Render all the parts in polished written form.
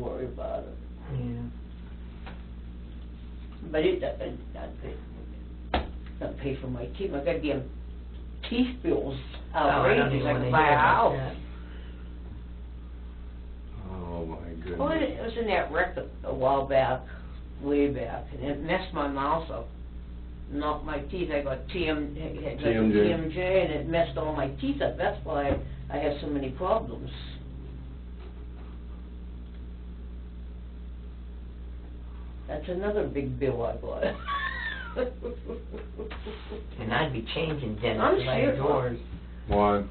worry about it. Yeah. But it doesn't pay for my teeth. My goddamn teeth bills outrageous. I don't Like, buy a wow. house. Oh my goodness. Well, it was in that wreck a while back, way back, and it messed my mouth up. Knocked my teeth. I got TMJ, and it messed all my teeth up. That's why I have so many problems. That's another big bill I got. And I'd be changing dentists I'm like serious. yours. Why?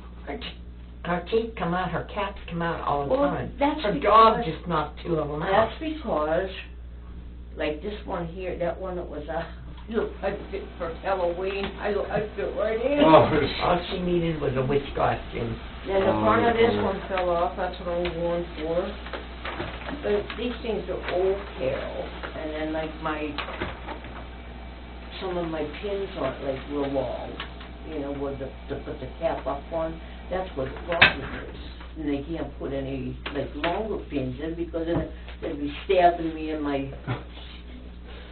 Her teeth come out, her caps come out all the Well, time. that's her because- dog just knocked 2 of them out. That's because, like this one here, that one that was look, I fit for Halloween. I fit right in. All she needed was a witch costume. And the front of this one fell off. That's what I'm going for. But these things are old, Carol. And then like some of my pins aren't like real long. You know, where to put the cap up on. That's what the problem is. And they can't put any like longer pins in because then they'd be stabbing me in my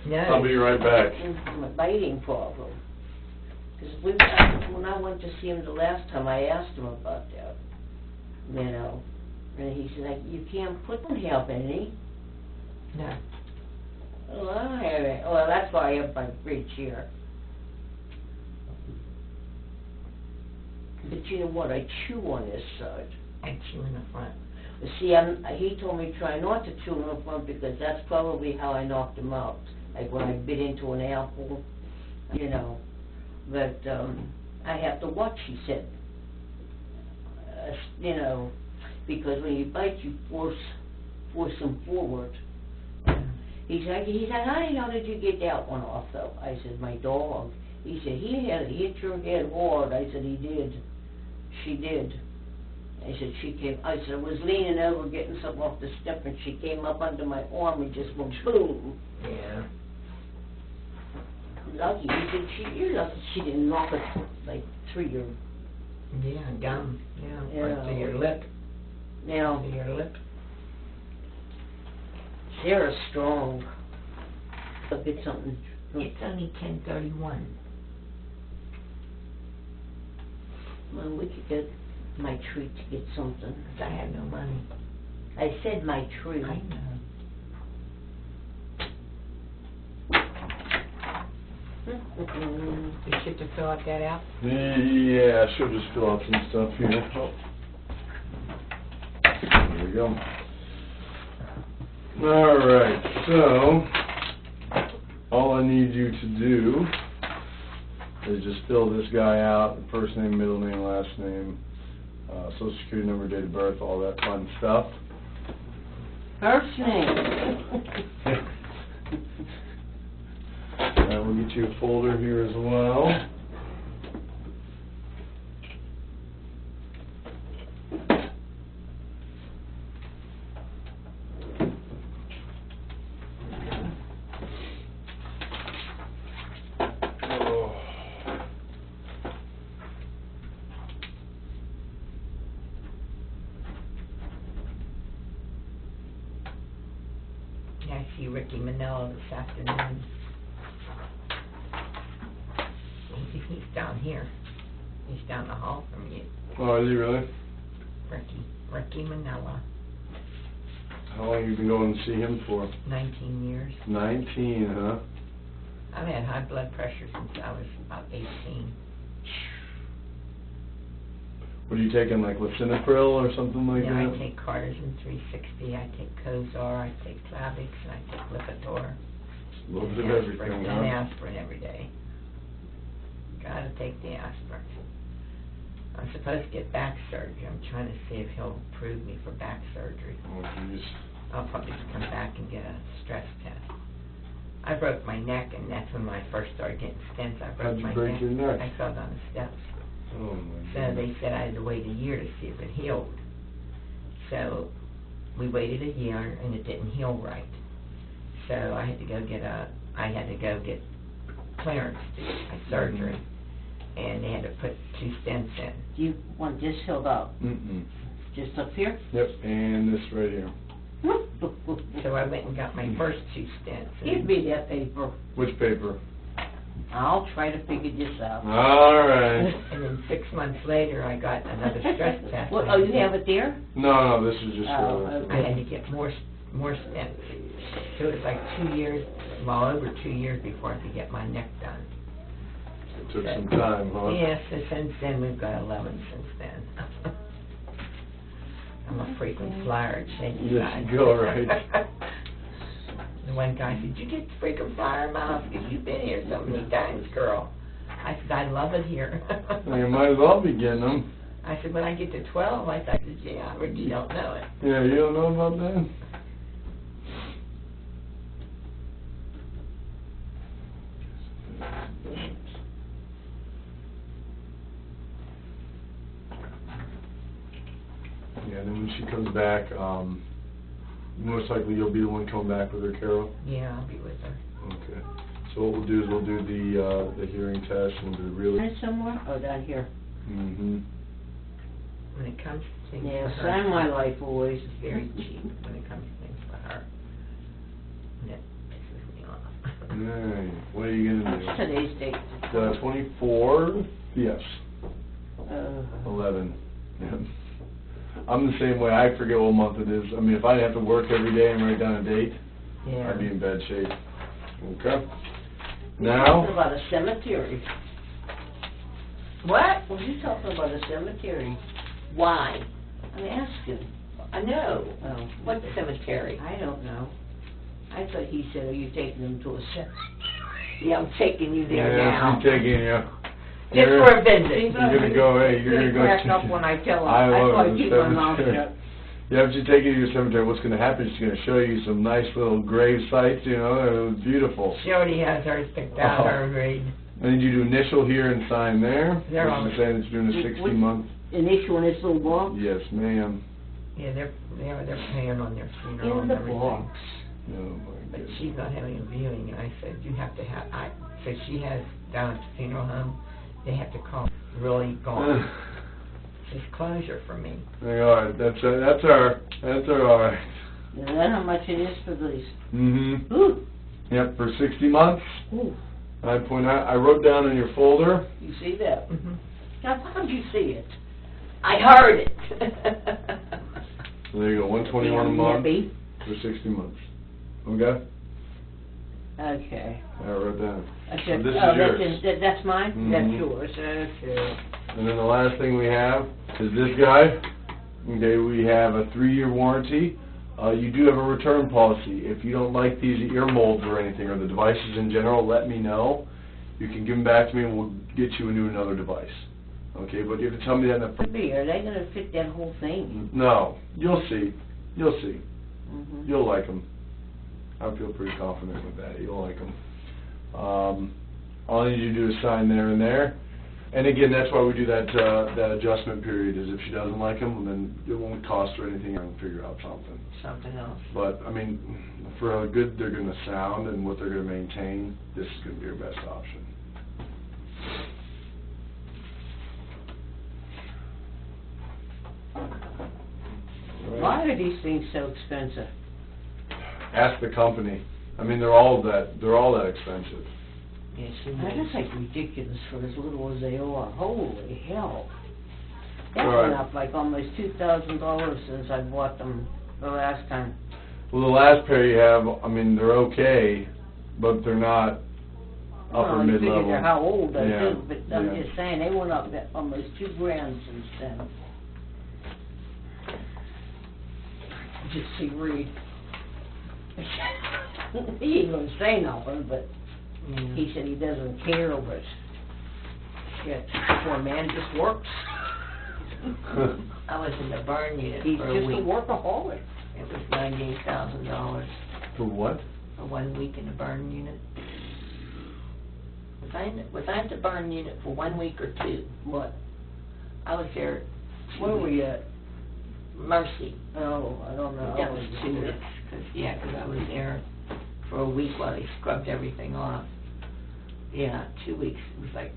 No. I'll be right back. my biting problem. Because when I went to see him the last time, I asked him about that. You know, and he said, like, you can't put them have any. No. Well, I don't have it. Well, that's why I have my bridge here. But you know what? I chew on this side. I chew in the front. But see, he told me try not to chew in the front because that's probably how I knocked him out. Like when I bit into an apple, you know. But I have to watch, he said. You know, because when you bite, you force them forward. He said, honey, how did you get that one off, though? I said, my dog. He said, he had hit your head hard. I said, he did. She did. I said, I said, I was leaning over getting something off the step, and she came up under my arm and just went boom. Yeah. Lucky. He said, you're lucky she didn't knock it, like, through your... Yeah, gum. Yeah, Yeah. right to your lip. Now, To your lip. Sarah's strong. I'll get something. It's only 10:31. Well, we could get my treat to get something. 'Cause I have no money. I said my treat. I know. You should to fill out that out? Yeah, I should just fill out some stuff here. Oh. There we go. Alright, so all I need you to do is just fill this guy out, first name, middle name, last name, social security number, date of birth, all that fun stuff. First name. We'll get you a folder here as well. Yeah, I see Ricky Manella this afternoon. He's down here. He's down the hall from you. Oh, is he really? Ricky Manella. How long have you been going to see him for? 19 years. 19, huh? I've had high blood pressure since I was about 18. What are you taking, like lisinopril or something like Yeah, that? I take Cardizem 360, I take Cozar, I take Plavix, and I take Lipitor. A little bit of everything, And huh? aspirin every day. Gotta take the aspirin. I'm supposed to get back surgery. I'm trying to see if he'll approve me for back surgery. Oh, jeez. I'll probably just come back and get a stress test. I broke my neck, and that's when I first started getting stents. I broke How'd you my break your neck? I fell down the steps. Oh, my So goodness. they said I had to wait a year to see if it healed. So we waited a year, and it didn't heal right. So I had to go get clearance to get my surgery, and they had to put 2 stents in. Do you want this filled out? Mm-mm. Just up here? Yep, and this right here. so I went and got my first 2 stents. Give me that paper. Which paper? I'll try to figure this out. All right. And then 6 months later, I got another stress test. What, oh, you have it there? No, this is just. Oh, I had to get more stents. So it was like 2 years, well, over 2 years before I could get my neck done. It took some time, huh? Yes, so since then, we've got 11 since then. I'm a frequent flyer at Shady Yes, Side. you go, right. The one guy said, "You get the frequent flyer, Mom, because you've been here so many times, girl." I said, "I love it here." Well, you might as well be getting them. I said, "When I get to 12, I said, yeah, but you don't know it." Yeah, you don't know about that? Yeah, and then when she comes back, most likely you'll be the one coming back with her, Carol? Yeah, I'll be with her. Okay. So what we'll do is we'll do the hearing test, and we'll do really... Is it somewhere? Oh, down here. Mm-hmm. When it comes to things Yeah, for her, sign my life always. it's very cheap when it comes to things for her. And it pisses me off. Hey, what are you gonna What's do? today's date? 24? Yes. 11. Yeah. I'm the same way. I forget what month it is. I mean, if I have to work every day and write down a date, Yeah. I'd be in bad shape. Okay. You're talking Now, about a cemetery. What? Well, you're talking about a cemetery. Why? I'm asking. I know. Oh, What cemetery? I don't know. I thought he said, are you taking them to a cemetery? Yeah, I'm taking you there yeah, now. I'm taking you. Just You're- for a visit. You're gonna go, hey, you're gonna go. crack up when I tell him. I That's love why I the keep my mouth cemetery. shut. Yeah, but you take you to your cemetery, what's gonna happen is she's gonna show you some nice little grave sites, you know, they're beautiful. She already has hers picked out, Oh. her grade. And you do initial here and sign there. They're This all- is saying that you're doing a 60-month. Initial in this little box? Yes, ma'am. Yeah, they're paying on their funeral In and the everything. box. Oh, my But goodness. she's not having a viewing, and I said, you have to have, so she has, down at the funeral home, they have to call really gone. Just closure for me. All right, that's her, all right. Is that how much it is for these? Mm-hmm. Ooh, Yep, for 60 months. ooh, I point out, I wrote down in your folder. you see that? Mm-hmm. Now, how'd you see it? I heard it. So there you go, 121 a month Yippee. for 60 months. Okay? Okay. I wrote down. I So said, this is oh, yours. that's mine? Mhm. That's yours, okay. And then the last thing we have is this guy. Okay, we have a 3-year warranty. You do have a return policy. If you don't like these ear molds or anything, or the devices in general, let me know. You can give them back to me and we'll get you another device. Okay, but you have to tell me that in the... Could be, are they gonna fit that whole thing? No, you'll see. You'll see. Mhm. You'll like them. I feel pretty confident with that. You'll like them. All I need you to do is sign there and there. And again, that's why we do that that adjustment period, is if she doesn't like them, then it won't cost her anything and figure out something. Something else. But, I mean, for how good they're going to sound and what they're going to maintain, this is going to be your best option. Why are these things so expensive? Ask the company. I mean, they're all that expensive. Yeah, That's like ridiculous for as little as they are. Holy hell. That Right. went up like almost $2,000 since I bought them the last time. Well, the last pair you have, I mean, they're okay, but they're not upper Well, you mid-level. figure they're how old they Yeah, do, but I'm yeah. just saying, they went up that almost $2,000 since then. Just see Reed. He ain't gonna say nothing, but he said he doesn't care, but shit, poor man just works. I was in the burn unit He's for just a a week. workaholic. It was $98,000 For what? for 1 week in the burn unit. Was I at the burn unit for 1 week or 2? What? I was there. 2 Where were weeks. you at? Mercy. Oh, I don't know. That was 2 weeks, cause I was there for a week while they scrubbed everything off. Yeah, 2 weeks, it was like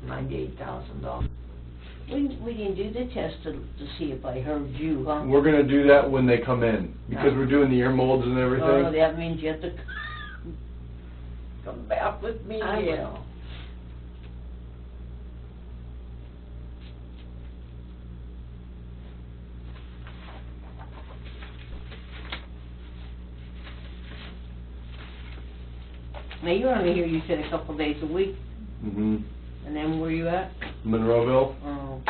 $98,000. We didn't do the test to see if I heard you, huh? We're gonna do that when they come in, because we're doing the ear molds and everything. Oh, that means you have to come back with me, I yeah. will. Now, you're only here, you said, a couple days a week, Mhm. and then where you at? Monroeville. Oh.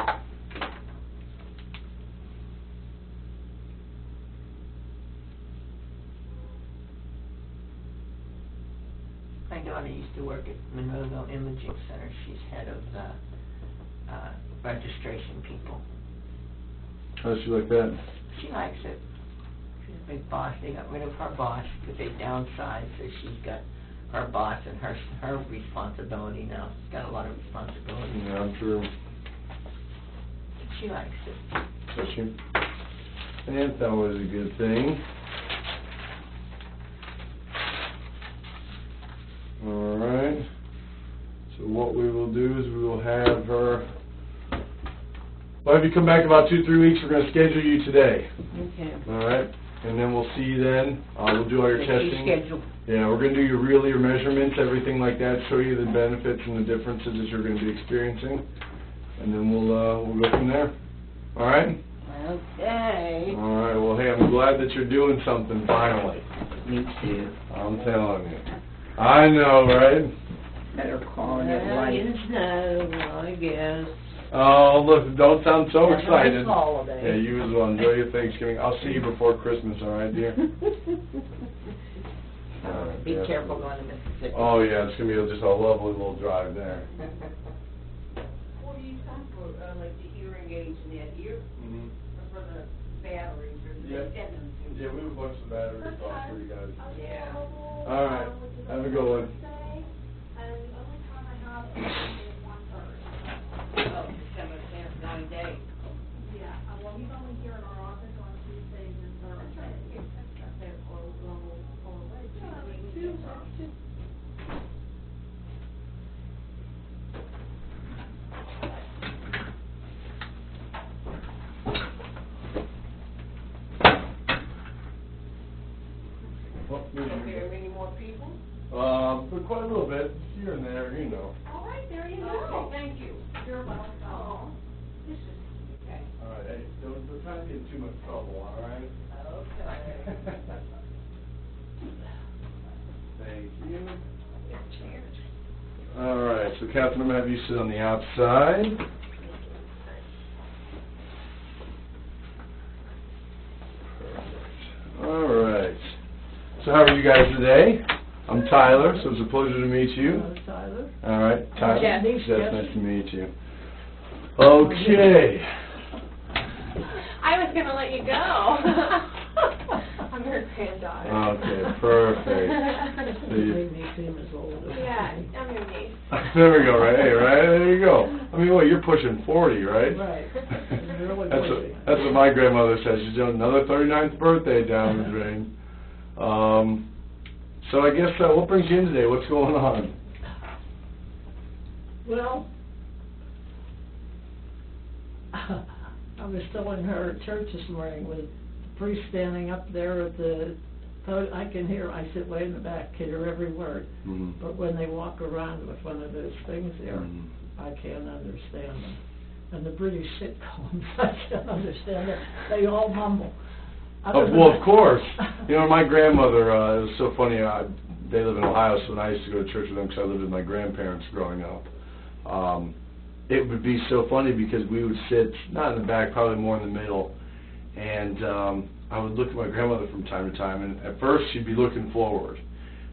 My daughter used to work at Monroeville Imaging Center. She's head of registration people. How does she like that? She likes it. She's a big boss. They got rid of her boss because they downsized, so she's got her boss and her responsibility now. She's got a lot of responsibility. Yeah, I'm sure. She likes it. Does she? And that was a good thing. Alright. So what we will do is we will have her... Well, if you come back about 2-3 weeks, we're going to schedule you today. Okay. Alright? And then we'll see you then. We'll do all your testing. Schedule. Yeah, we're going to do your real ear measurements, everything like that, show you the benefits and the differences that you're going to be experiencing. And then we'll go from there. Alright? Okay. Alright, well, hey, I'm glad that you're doing something finally. Me too. I'm telling you. I know, right? Better call it right. It's no, I guess. Oh, look, don't sound so Have a excited. nice holiday. Yeah, you as well. Enjoy your Thanksgiving. I'll see you before Christmas, alright, dear? Alright, Be yeah. careful going to Mississippi. Oh, yeah, it's going to be just a lovely little drive there. What do you come for, like the hearing aids in that ear, Mm-hmm. or for the batteries, or the Yeah. extenders? Yeah, we have a bunch of batteries off for you guys. Yeah. Alright, have a good one. Oh, December 10th, 9 days. Yeah, well, he's only here in our office on Tuesdays and Thursdays. They're closed on Tuesdays. Very many more people? But quite a little bit, here and there, you know. All right, there you Okay, go. thank you. You're welcome. Oh, this is, okay. Alright, hey, don't try to get in too much trouble, alright? Okay. Thank you. Cheers. Alright, so Catherine, I'm going to have you sit on the outside. Perfect. Alright. So how are you guys today? I'm Tyler, so it's a pleasure to meet you. Hello, Tyler. Alright, Tyler. Jeff. Jeff, nice to meet you. Okay. I was gonna let you go. I'm her granddaughter. Okay, perfect. They made me seem as old as Yeah, I'm your niece. There we go, right? Hey, right? There you go. I mean, what, you're pushing 40, right? Right. Really That's pushing. that's what my grandmother says. She's doing another 39th birthday down the drain. So I guess, what brings you in today? What's going on? Well, I was telling her at church this morning with the priest standing up there at the podium, I can hear, I sit way in the back, can hear every word. Mm-hmm. But when they walk around with one of those things there, Mhm. I can't understand them. And the British sitcoms, I can't understand them. They all mumble. Well, of course. You know, my grandmother, it was so funny, they live in Ohio, so when I used to go to church with them because I lived with my grandparents growing up, it would be so funny because we would sit, not in the back, probably more in the middle, and I would look at my grandmother from time to time, and at first she'd be looking forward.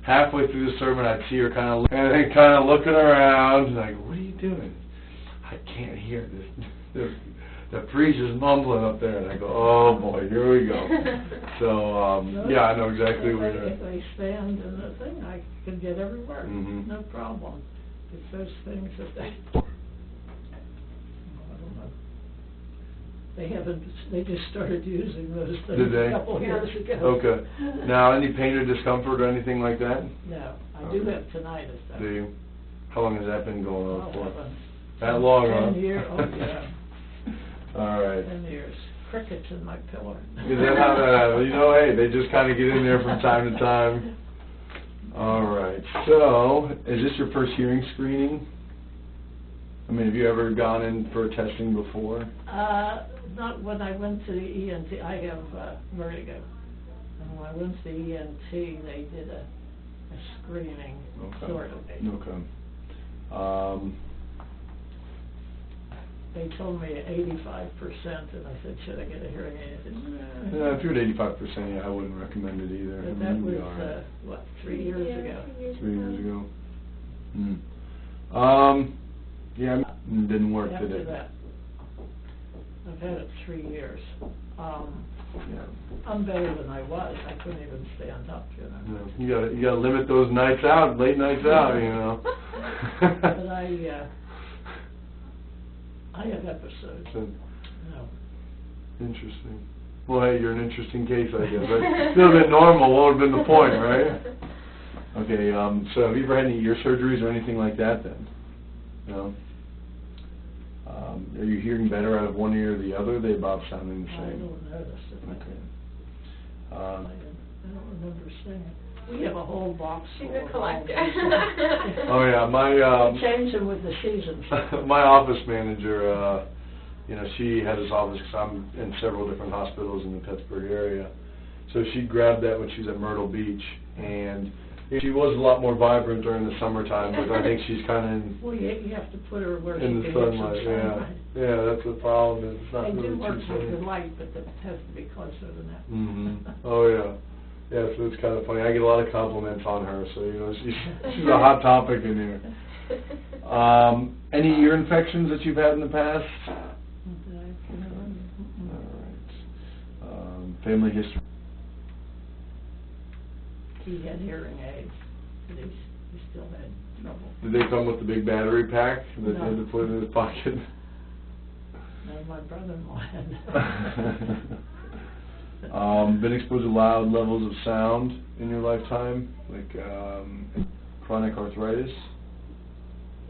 Halfway through the sermon, I'd see her kind of looking around, and I go, what are you doing? I can't hear this. The priest is mumbling up there, and I go, oh boy, here we go. So, yeah, I know exactly what you're If they stand in the thing, I can get every word, Mhm. no problem. It's those things that they, I don't know. They just started using those things Did they? a couple years ago. Okay. Now, any pain or discomfort or anything like that? No, I do have tinnitus though. Do you? How long has that been going on for? heavens. That long, huh? 10 years, oh yeah. All right. And there's crickets in my pillow. Is that how that, you know, hey, they just kind of get in there from time to time. All right. So, is this your first hearing screening? I mean, have you ever gone in for testing before? Not when I went to the ENT. I have vertigo. And when I went to the ENT, they did a screening, sort of. Okay. They told me 85%, and I said, should I get a hearing aid? I said, nah. Yeah, if you're at 85%, yeah, I wouldn't recommend it either. But that was, what, 3 years ago? 3 years ago. Yeah, it didn't work, did it? After that, I've had it 3 years. Yeah. I'm better than I was. I couldn't even stand up, you know. Yeah, you gotta limit those nights out, late nights out, you know. But I have episodes. No. Interesting. Well, hey, you're an interesting case, I guess. Right? Still been normal, what would have been the point, right? Okay, so have you ever had any ear surgeries or anything like that then? No? Are you hearing better out of one ear or the other? They both sounding the same. I don't notice it. Okay. I don't remember seeing it. We have a whole box She's full a of collector. Oh yeah, We change them with the seasons. my office manager, you know, she had his office, because I'm in several different hospitals in the Pittsburgh area. So she grabbed that when she was at Myrtle Beach, and she was a lot more vibrant during the summertime, but I think she's kind of in... Well, you have to put her where she in can the get some sunlight, sunlight. yeah. Yeah, that's the problem, it's not They really do work too with sunny. the light, but it has to be closer than that. Oh yeah. Yeah, so it's kind of funny. I get a lot of compliments on her, so, you know, she's a hot topic in here. Any ear infections that you've had in the past? All right. Family history? He had hearing aids, but he still had trouble. Did they come with the big battery pack that No. they had to put in his pocket? No, my brother-in-law had. Been exposed to loud levels of sound in your lifetime, like chronic arthritis?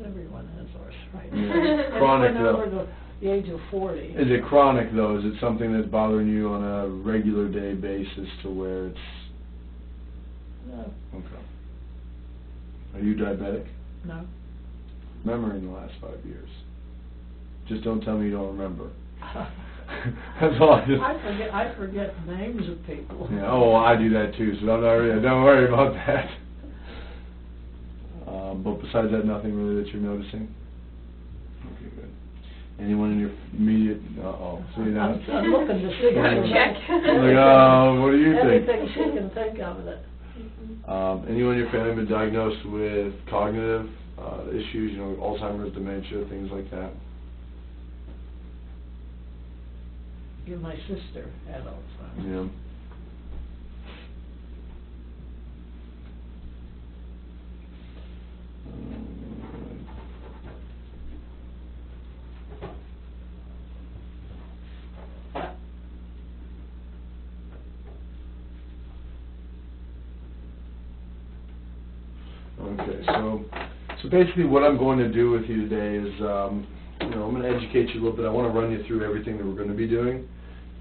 Everyone has arthritis. Yeah. Chronic, It's though. over the age of 40. Is it chronic, though? Is it something that's bothering you on a regular day basis to where it's... No, Okay. Are you diabetic? no. Memory in the last 5 years. Just don't tell me you don't remember. That's all I just... I forget names of people. Yeah, oh, I do that too, so don't worry about that. But besides that, nothing really that you're noticing? Okay, good. Anyone in your immediate... see now. I'm looking to see. Check. Like, what do you think? Everything she can think of it. Anyone in your family been diagnosed with cognitive issues, you know, Alzheimer's, dementia, things like that? My sister had Alzheimer's. Yeah. Okay, so basically what I'm going to do with you today is, you know, I'm going to educate you a little bit. I want to run you through everything that we're going to be doing,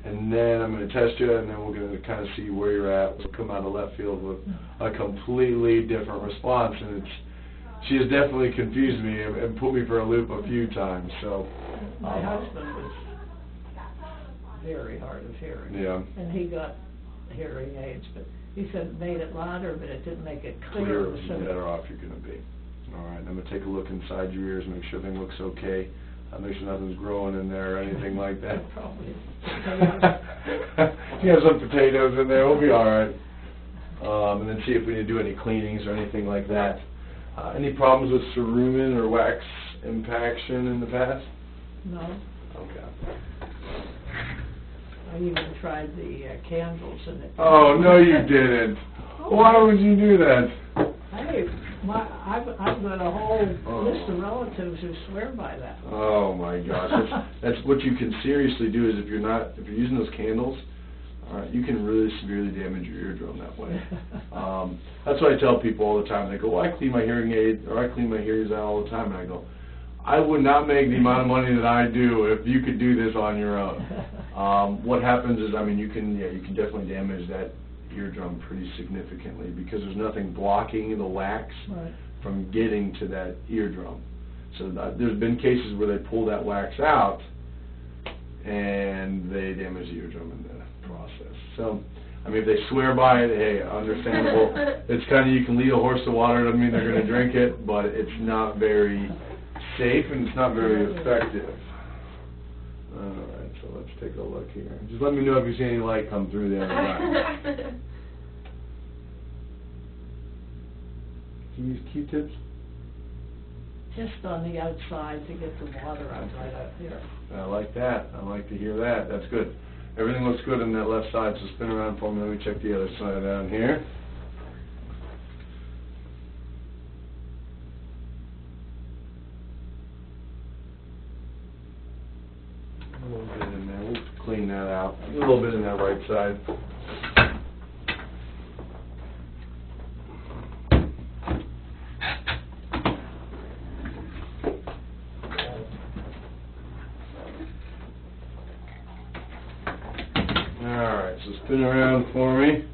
and then I'm going to test you, and then we're going to kind of see where you're at. We'll come out of left field with a completely different response, and she has definitely confused me and put me for a loop a few times. So My husband was very hard of hearing. Yeah. And he got hearing aids, but he said it made it louder, but it didn't make it clear. clear, the better off you're going to be. All right, I'm going to take a look inside your ears, make sure everything looks okay. Make sure nothing's growing in there or anything like that. Probably. You have some potatoes in there, we'll be all right. And then see if we need to do any cleanings or anything like that. Any problems with cerumen or wax impaction in the past? No. Okay. I even tried the candles and it... Oh, no you didn't. Why would you do that? Hey, I've got a whole list of relatives who swear by that. Oh my gosh, that's what you can seriously do is if you're using those candles, you can really severely damage your eardrum that way. That's what I tell people all the time. They go, well, I clean my hearing aid, or I clean my ears out all the time, and I go, I would not make the amount of money that I do if you could do this on your own. What happens is, I mean, you can definitely damage that eardrum pretty significantly because there's nothing blocking the wax Right. from getting to that eardrum. So there's been cases where they pull that wax out and they damage the eardrum in the process. So, I mean, if they swear by it, hey, understandable. It's kind of, you can lead a horse to water, doesn't mean they're going to drink it, but it's not very safe and it's not very effective. Alright, so let's take a look here. Just let me know if you see any light come through the other side. Can you use Q-tips? Just on the outside to get the water out right up here. I like that. I like to hear that. That's good. Everything looks good on that left side, so spin around for me. Let me check the other side down here. A little bit in there. We'll clean that out. A little bit in that right side. Alright, so spin around for me.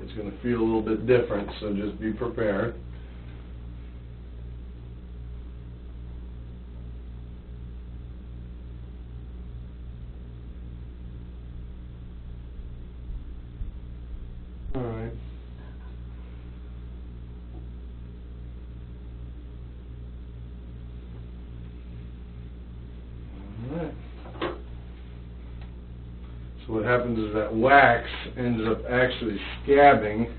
It's going to feel a little bit different, so just be prepared. Alright. Alright. So what happens is that wax ends up actually scabbing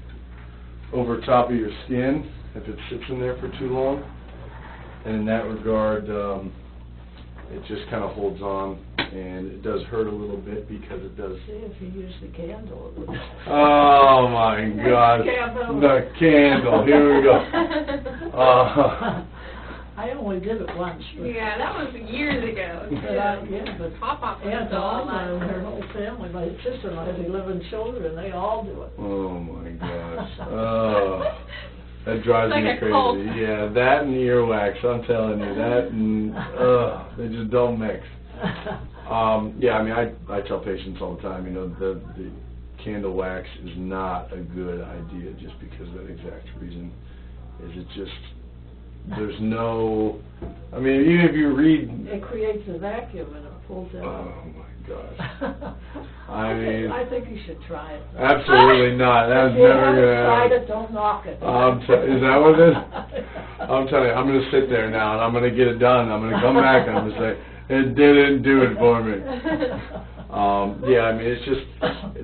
over top of your skin if it sits in there for too long. And in that regard, it just kind of holds on, and it does hurt a little bit because it does. See if you use the candle. It would... Oh my gosh, the candle, here we go. I only did it once. But Yeah, that was years ago. but Pop-Pop was Aunt still Alma and her alive. whole family, my sister-in-law has 11 children, they all do it. Oh my gosh, oh, that drives It's like me a cult. crazy. Yeah, that and earwax, I'm telling you, that and, they just don't mix. Yeah, I mean, I tell patients all the time, you know, the candle wax is not a good idea just because of that exact reason. Is it just, there's no, I mean, even if you read... It creates a vacuum and it pulls it out. Oh my gosh. I mean... I think you should try it. Absolutely not, that's If you never haven't gonna tried happen. it, don't knock it. Is that what it is? I'm telling you, I'm going to sit there now and I'm going to get it done. I'm going to come back and I'm going to say, it didn't do it for me. Yeah, I mean, it's just,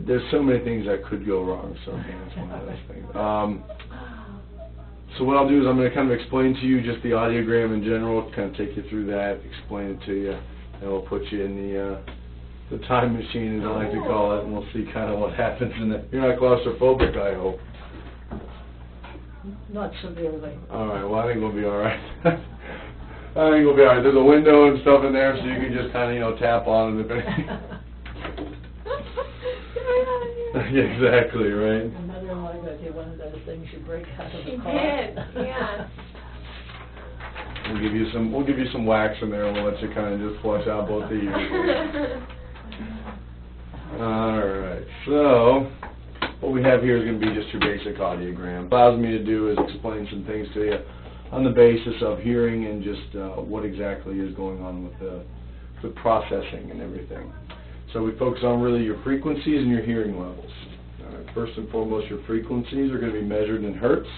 there's so many things that could go wrong, so that's one of those things. So what I'll do is I'm going to kind of explain to you just the audiogram in general, kind of take you through that, explain it to you, and we'll put you in the time machine, as I like to call it, and we'll see kind of what happens in it. You're not claustrophobic, I hope. Not severely. Alright, well, I think we'll be alright. I think we'll be alright. There's a window and stuff in there, so you can just kind of, you know, tap on it if anything. Yeah, exactly, right? My mother-in-law got you one of those things you break out of the She car. did, yeah. We'll give you some wax in there, and we'll let you kind of just flush out both of you. Alright, so what we have here is going to be just your basic audiogram. What it allows me to do is explain some things to you on the basis of hearing and just what exactly is going on with the processing and everything. So we focus on really your frequencies and your hearing levels. First and foremost, your frequencies are going to be measured in hertz.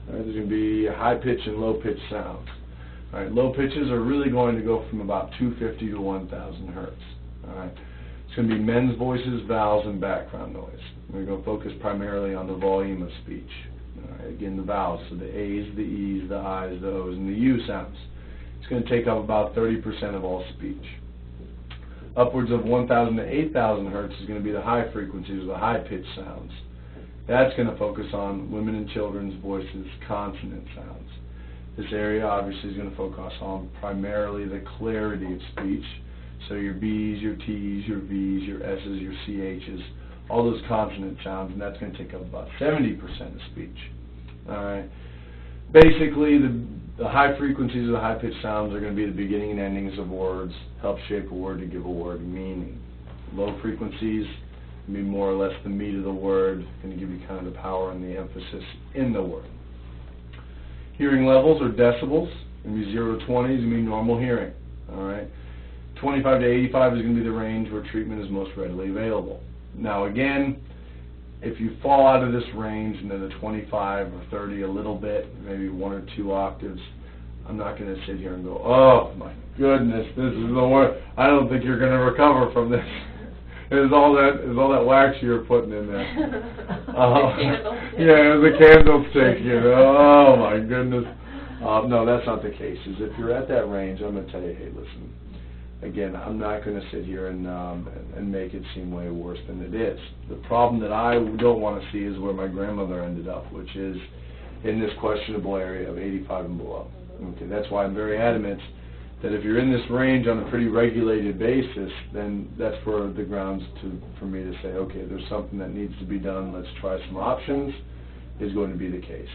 There's going to be high pitch and low pitch sounds. Low pitches are really going to go from about 250 to 1,000 hertz. It's going to be men's voices, vowels, and background noise. We're going to focus primarily on the volume of speech. Again, the vowels, so the A's, the E's, the I's, the O's, and the U sounds. It's going to take up about 30% of all speech. Upwards of 1,000 to 8,000 hertz is going to be the high frequencies, the high pitch sounds. That's going to focus on women and children's voices, consonant sounds. This area obviously is going to focus on primarily the clarity of speech. So your B's, your T's, your V's, your S's, your CH's, all those consonant sounds, and that's going to take up about 70% of speech. All right. Basically, the high frequencies of the high-pitched sounds are going to be the beginning and endings of words, help shape a word to give a word meaning. Low frequencies can be more or less the meat of the word, going to give you kind of the power and the emphasis in the word. Hearing levels or decibels, going to be 0 to 20 is going to be normal hearing. All right. 25 to 85 is going to be the range where treatment is most readily available. Now again, if you fall out of this range into the 25 or 30 a little bit, maybe 1 or 2 octaves, I'm not going to sit here and go, oh my goodness, this is the worst. I don't think you're going to recover from this. It's all that wax you're putting in there. Yeah, it was a candlestick, you know. Oh my goodness. No, that's not the case. Is if you're at that range, I'm going to tell you, hey, listen. Again, I'm not going to sit here and make it seem way worse than it is. The problem that I don't want to see is where my grandmother ended up, which is in this questionable area of 85 and below. Okay, that's why I'm very adamant that if you're in this range on a pretty regulated basis, then that's for the grounds for me to say, okay, there's something that needs to be done, let's try some options, is going to be the case.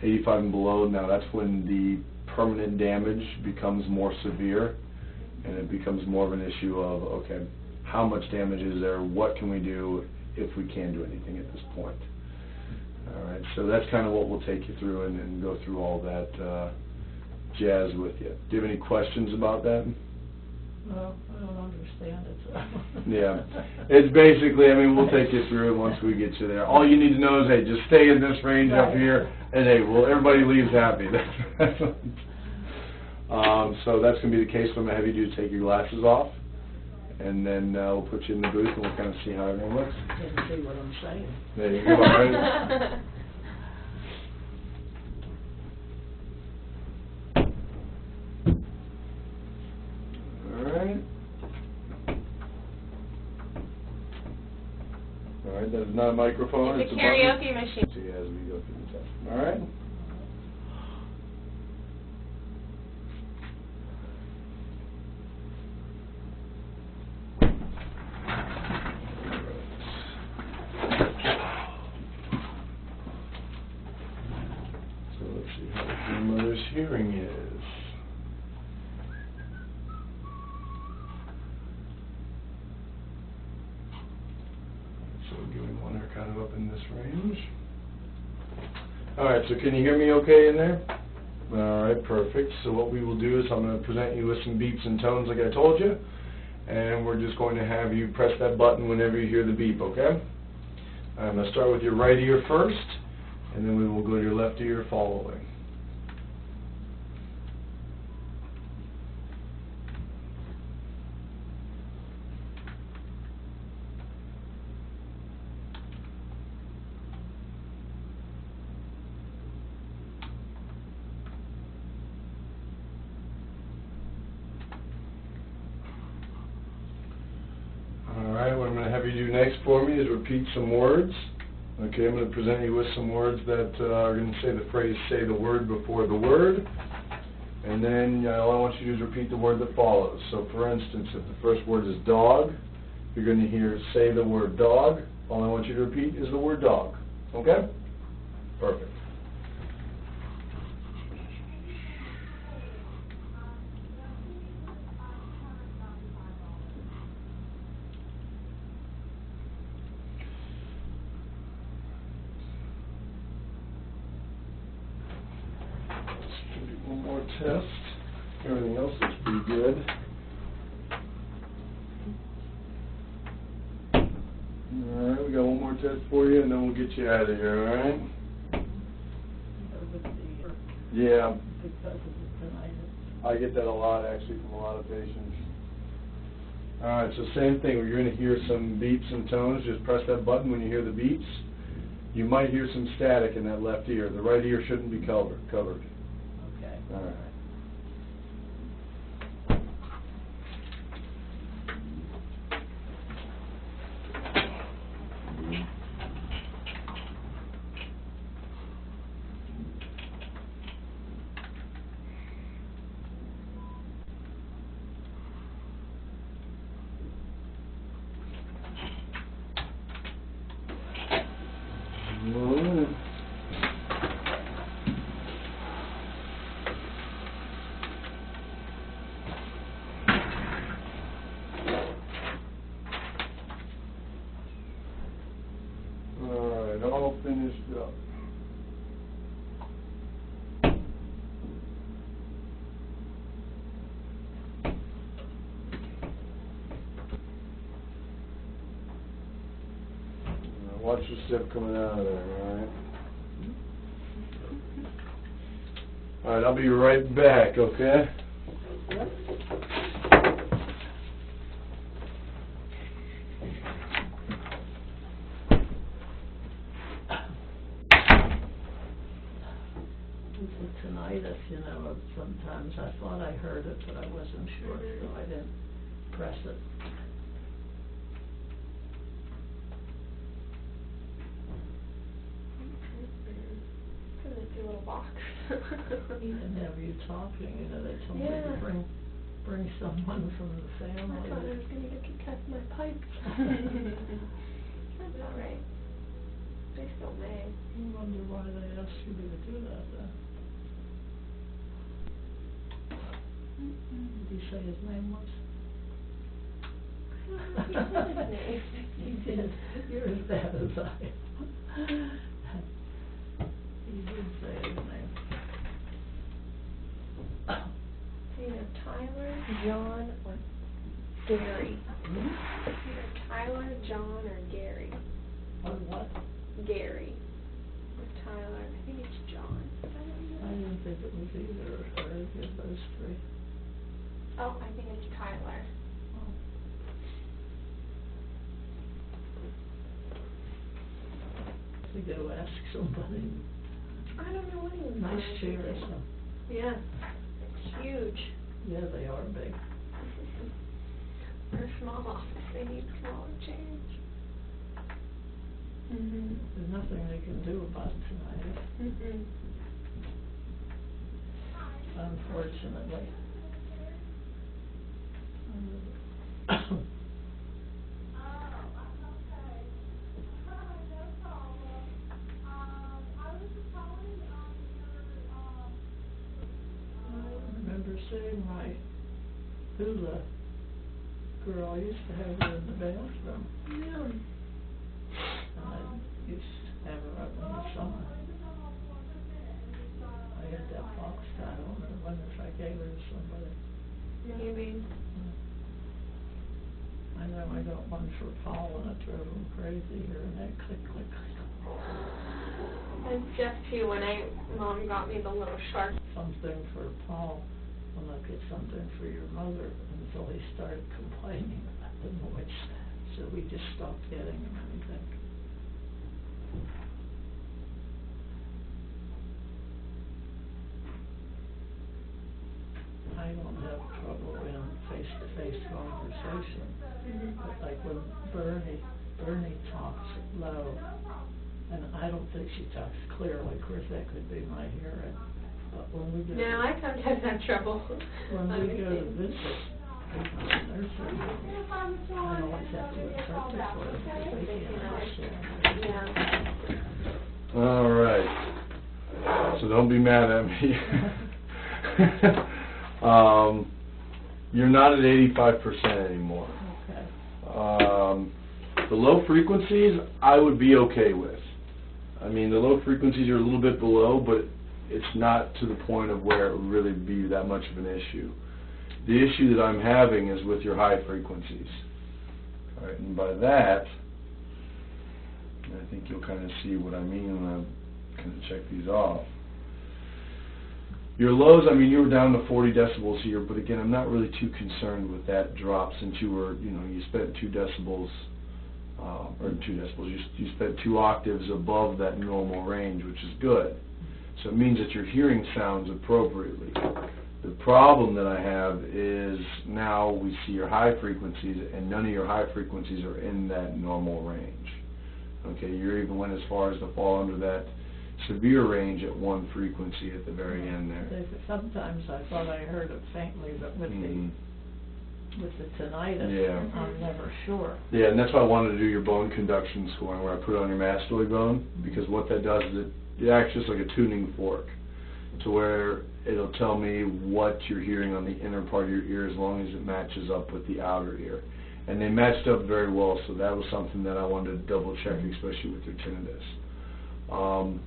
85 and below, now that's when the permanent damage becomes more severe, and it becomes more of an issue of, okay, how much damage is there, what can we do if we can do anything at this point. All right, so that's kind of what we'll take you through and go through all that jazz with you. Do you have any questions about that? Well, I don't understand it, so. Yeah, it's basically, I mean, we'll take you through it once we get you there. All you need to know is, hey, just stay in this range up here, and hey, well, everybody leaves happy. So that's going to be the case. I'm going to have you do take your glasses off, and then we'll put you in the booth, and we'll kind of see how everything looks. You can see what I'm saying. There you go, all right? All right, that is not a microphone. It's a karaoke button. machine. See as we go through the test. All right. So let's see how the grandmother's hearing is. Kind of up in this range. Alright, so can you hear me okay in there? Alright, perfect. So what we will do is I'm going to present you with some beeps and tones like I told you, and we're just going to have you press that button whenever you hear the beep, okay? I'm going to start with your right ear first, and then we will go to your left ear following. Alright, what I'm going to have you do next for me is repeat some words. Okay, I'm going to present you with some words that are going to say the phrase, say the word before the word. And then all I want you to do is repeat the word that follows. So for instance, if the first word is dog, you're going to hear say the word dog. All I want you to repeat is the word dog. Okay? Perfect. One more test. Everything else looks pretty good. Alright, we got one more test for you, and then we'll get you out of here, alright? Yeah. Because of the tinnitus. I get that a lot, actually, from a lot of patients. Alright, so same thing. You're going to hear some beeps and tones. Just press that button when you hear the beeps. You might hear some static in that left ear. The right ear shouldn't be covered. Okay. All right. watch the sip coming out of there, alright? Alright, I'll be right back, okay? Tinnitus, you know, sometimes I thought I heard it, but I wasn't sure, so I didn't press it. An empty little box. Even have you talking, you know, they told me Yeah. to bring someone from the I family. thought I was gonna get to cut my pipes. That's all right. They still may. I wonder why they asked you to do that, then. Did he say his name was? He said his name. He did. You're as bad as I am. He did say his name. Either Tyler, John, or Gary. Either Tyler, John, or Gary. What? Gary. Or Tyler. I think it's John. I didn't think it was either or any of those three. Oh, I think it's Tyler. To go ask somebody. I don't know what he was Nice doing. chairs, huh? Yeah. It's huge. Yeah, they are big. For a small office, they need smaller chairs. Mhm. There's nothing they can do about it tonight, Mhm. unfortunately. I remember seeing my hula girl. I used to have her in the bathroom. Yeah. And I used to have her up in the summer. I had that box tied on her. I wonder if I gave her to somebody. Maybe. I know I got one for Paul and it drove him crazy here and that click, click, click. And Jeff too, when Mom got me the little shark. Something for Paul, well, I'll get something for your mother, until he started complaining about the noise. So we just stopped getting him anything. I don't have trouble in face-to-face conversation. But like when Bernie talks low, and I don't think she talks clearly. Of course, that could be my hearing. But when we go, No, I sometimes have trouble. when we go to visit people in nursing homes, I always have to interpret for them because they can't understand. Yeah. All right. So don't be mad at me. You're not at 85% anymore. Okay. The low frequencies, I would be okay with. I mean, the low frequencies are a little bit below, but it's not to the point of where it would really be that much of an issue. The issue that I'm having is with your high frequencies. All right, and by that, I think you'll kind of see what I mean when I kind of check these off. Your lows, I mean, you were down to 40 decibels here, but again, I'm not really too concerned with that drop since you were, you know, you spent 2 decibels, you spent 2 octaves above that normal range, which is good. So it means that your hearing sounds appropriately. The problem that I have is now we see your high frequencies, and none of your high frequencies are in that normal range. Okay, you even went as far as to fall under that severe range at 1 frequency at the very end there. Sometimes I thought I heard it faintly, but with the tinnitus, Yeah. I'm never sure. Yeah, and that's why I wanted to do your bone conduction scoring, where I put it on your mastoid bone, because what that does is it acts just like a tuning fork, to where it'll tell me what you're hearing on the inner part of your ear as long as it matches up with the outer ear. And they matched up very well, so that was something that I wanted to double check, especially with your tinnitus.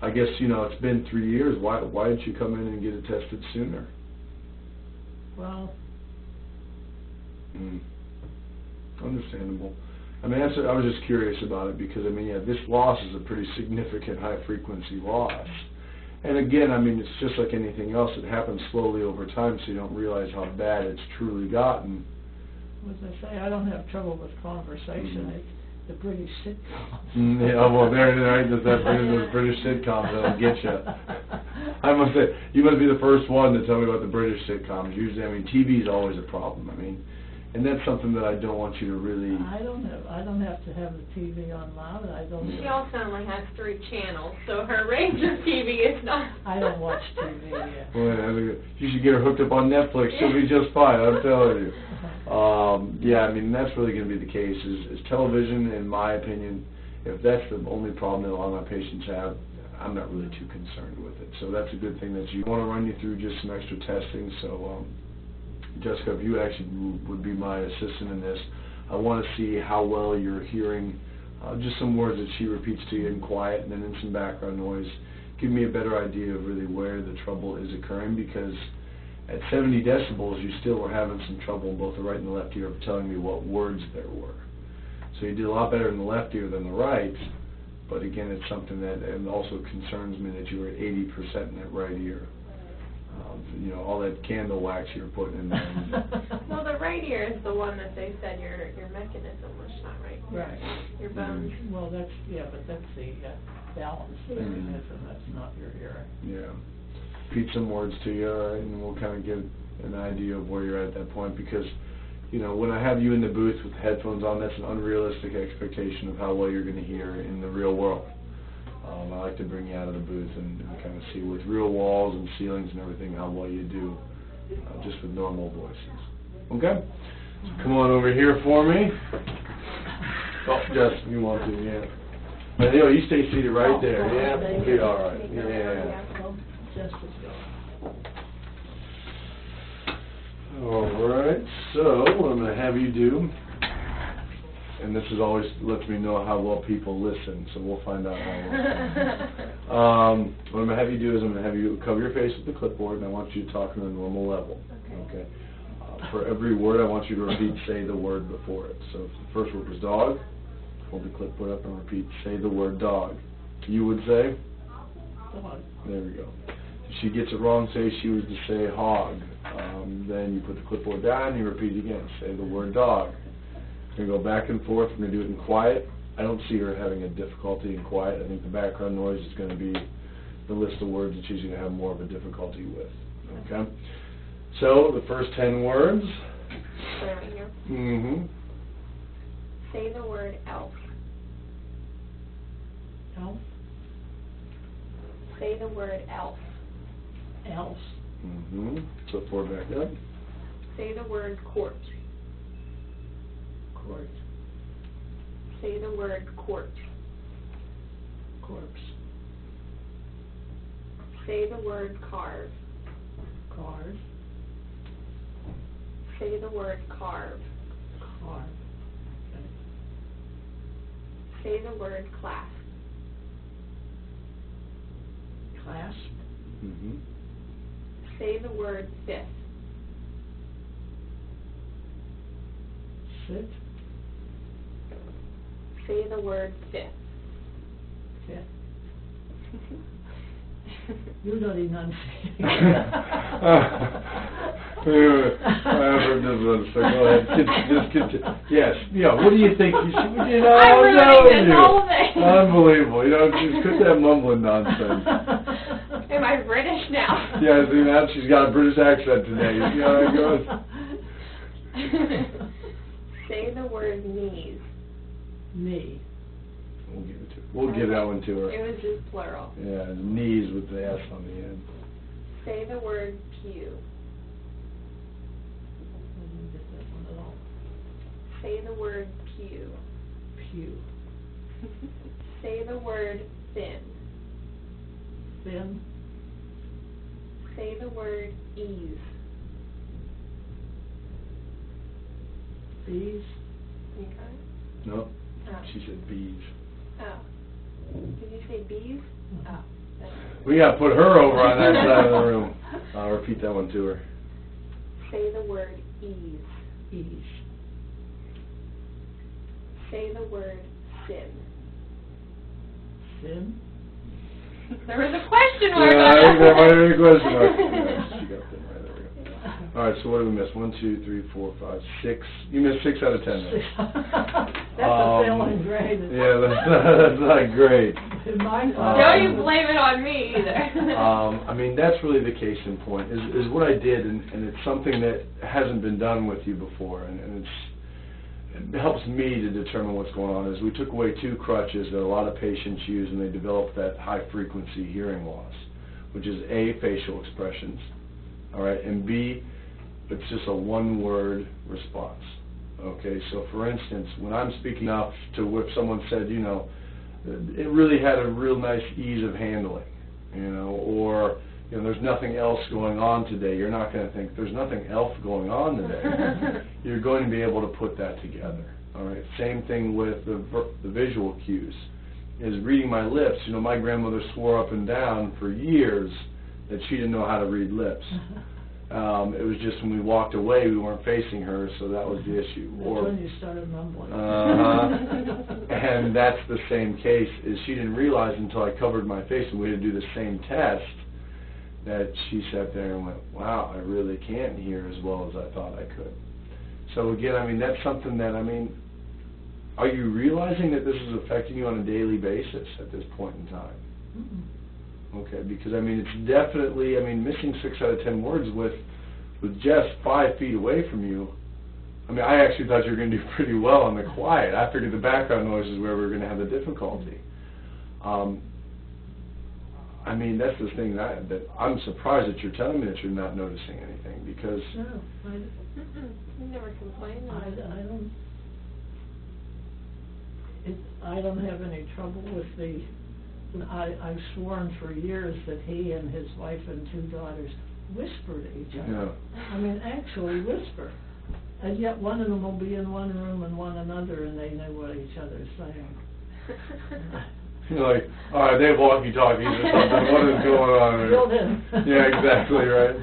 I guess, you know, it's been 3 years. Why didn't you come in and get it tested sooner? Well, Understandable. I mean, that's, I was just curious about it because, I mean, yeah, this loss is a pretty significant high-frequency loss. And again, I mean, it's just like anything else. It happens slowly over time, so you don't realize how bad it's truly gotten. As I say, I don't have trouble with conversation. Mhm. It's the British sitcoms. Yeah, well, there, does that those British sitcoms that'll get you. I must say, you must be the first one to tell me about the British sitcoms. Usually, I mean, TV is always a problem. I mean, and that's something that I don't want you to really. I don't have to have the TV on loud. I don't. She also only has 3 channels, so her range of TV is not. I don't watch TV yet. Well, you should get her hooked up on Netflix. She'll be just fine. I'm telling you. Yeah, I mean, that's really going to be the case. Is television, in my opinion, if that's the only problem that a lot of my patients have, I'm not really too concerned with it. So that's a good thing that you want to run you through just some extra testing. So, Jessica, if you actually would be my assistant in this, I want to see how well you're hearing just some words that she repeats to you in quiet and then in some background noise. Give me a better idea of really where the trouble is occurring, because at 70 decibels, you still were having some trouble in both the right and the left ear of telling me what words there were. So you did a lot better in the left ear than the right, but again, it's something that and also concerns me that you were at 80% in that right ear. You know, all that candle wax you were putting in there. Well, the right ear is the one that they said your mechanism was not right. Right. Your bones. Well, that's but that's the balance mechanism. That's not your hearing. Yeah. Repeat some words to you, all right, and we'll kind of get an idea of where you're at that point, because, you know, when I have you in the booth with the headphones on, that's an unrealistic expectation of how well you're going to hear in the real world. I like to bring you out of the booth and kind of see with real walls and ceilings and everything how well you do just with normal voices. Okay? So come on over here for me. Oh, Justin, you want to, yeah. But anyway, you stay seated right there. Yeah, we'll be all right. Yeah. Well, just as good. All right, so what I'm going to have you do, and this is always lets me know how well people listen, so we'll find out how well. What I'm going to have you do is I'm going to have you cover your face with the clipboard, and I want you to talk on a normal level. Okay. For every word, I want you to repeat, say the word before it. So if the first word was dog, hold the clipboard up and repeat, say the word dog. You would say? Dog. There we go. If she gets it wrong, say she was to say hog. Then you put the clipboard down and you repeat it again. Say the word dog. We're going to go back and forth. We're going to do it in quiet. I don't see her having a difficulty in quiet. I think the background noise is going to be the list of words that she's going to have more of a difficulty with. Okay? So, the first 10 words. Right here. Mm-hmm. Say the word elf. Elf. Say the word elf. Elf. Mm-hmm. Clipboard back up. Say the word court. Court. Say the word court. Corpse. Say the word carve. Cars. Say the word carve. Car. Okay. Say the word clasp. Clasp. Mm-hmm. Say the word fifth. Sit. Say the word fifth. Sit. You're not enunciating. I've heard this one, so go ahead. Just continue. Yes. Yeah. What do you think you should? You know, I'm I'm ruining telling this you. whole thing. Unbelievable. You know, just quit that mumbling nonsense. Am I British now? Yeah. See, now she's got a British accent today. You see how that goes? Say the word knees. Knee. We'll give it to her. We'll give that one to her. It was just plural. Yeah, knees with the S on the end. Say the word pew. I didn't get that one at all. Say the word pew. Pew. Say the word thin. Thin. Say the word ease. Bees. Okay. No, Oh. she said bees. Oh. Did you say bees? Oh. We got to put her over on that side of the room. I'll repeat that one to her. Say the word ease. Ease. say the word sin. Sin? There was a question mark Yeah, on I think it. that might have been a question mark. Yes, you got that right, there we go. All right, so what did we miss? 1, 2, 3, 4, 5, 6. You missed 6 out of 10 there. That's a failing grade. Yeah, that's not great. In my Don't you blame it on me either. I mean, that's really the case in point, is what I did, and it's something that hasn't been done with you before, and it helps me to determine what's going on, is we took away 2 crutches that a lot of patients use, and they develop that high-frequency hearing loss, which is A, facial expressions, all right, and B, it's just a one-word response. Okay, so for instance, when I'm speaking up to if someone said, you know, it really had a real nice ease of handling, you know, or, you know, there's nothing else going on today, you're not going to think, there's nothing else going on today. You're going to be able to put that together, all right? Same thing with the visual cues, is reading my lips. You know, my grandmother swore up and down for years that she didn't know how to read lips. It was just when we walked away, we weren't facing her, so that was the issue. That's when you started mumbling. And that's the same case, is she didn't realize until I covered my face and we had to do the same test that she sat there and went, wow, I really can't hear as well as I thought I could. So again, I mean, that's something that, I mean, are you realizing that this is affecting you on a daily basis at this point in time? Mm-mm. Okay, because I mean, it's definitely, I mean, missing 6 out of 10 words with just 5 feet away from you. I mean, I actually thought you were going to do pretty well on the quiet. I figured the background noise is where we were going to have the difficulty. I mean, that's the thing that I'm surprised that you're telling me that you're not noticing anything, because... No, You never complained. I don't have any trouble with the... I've sworn for years that he and his wife and 2 daughters whisper to each other. Yeah. I mean, actually whisper. And yet one of them will be in one room and one another, and they know what each other's saying. You're like, all right, they have walkie-talkies or something. What is going on here? Built in. Yeah, exactly, right.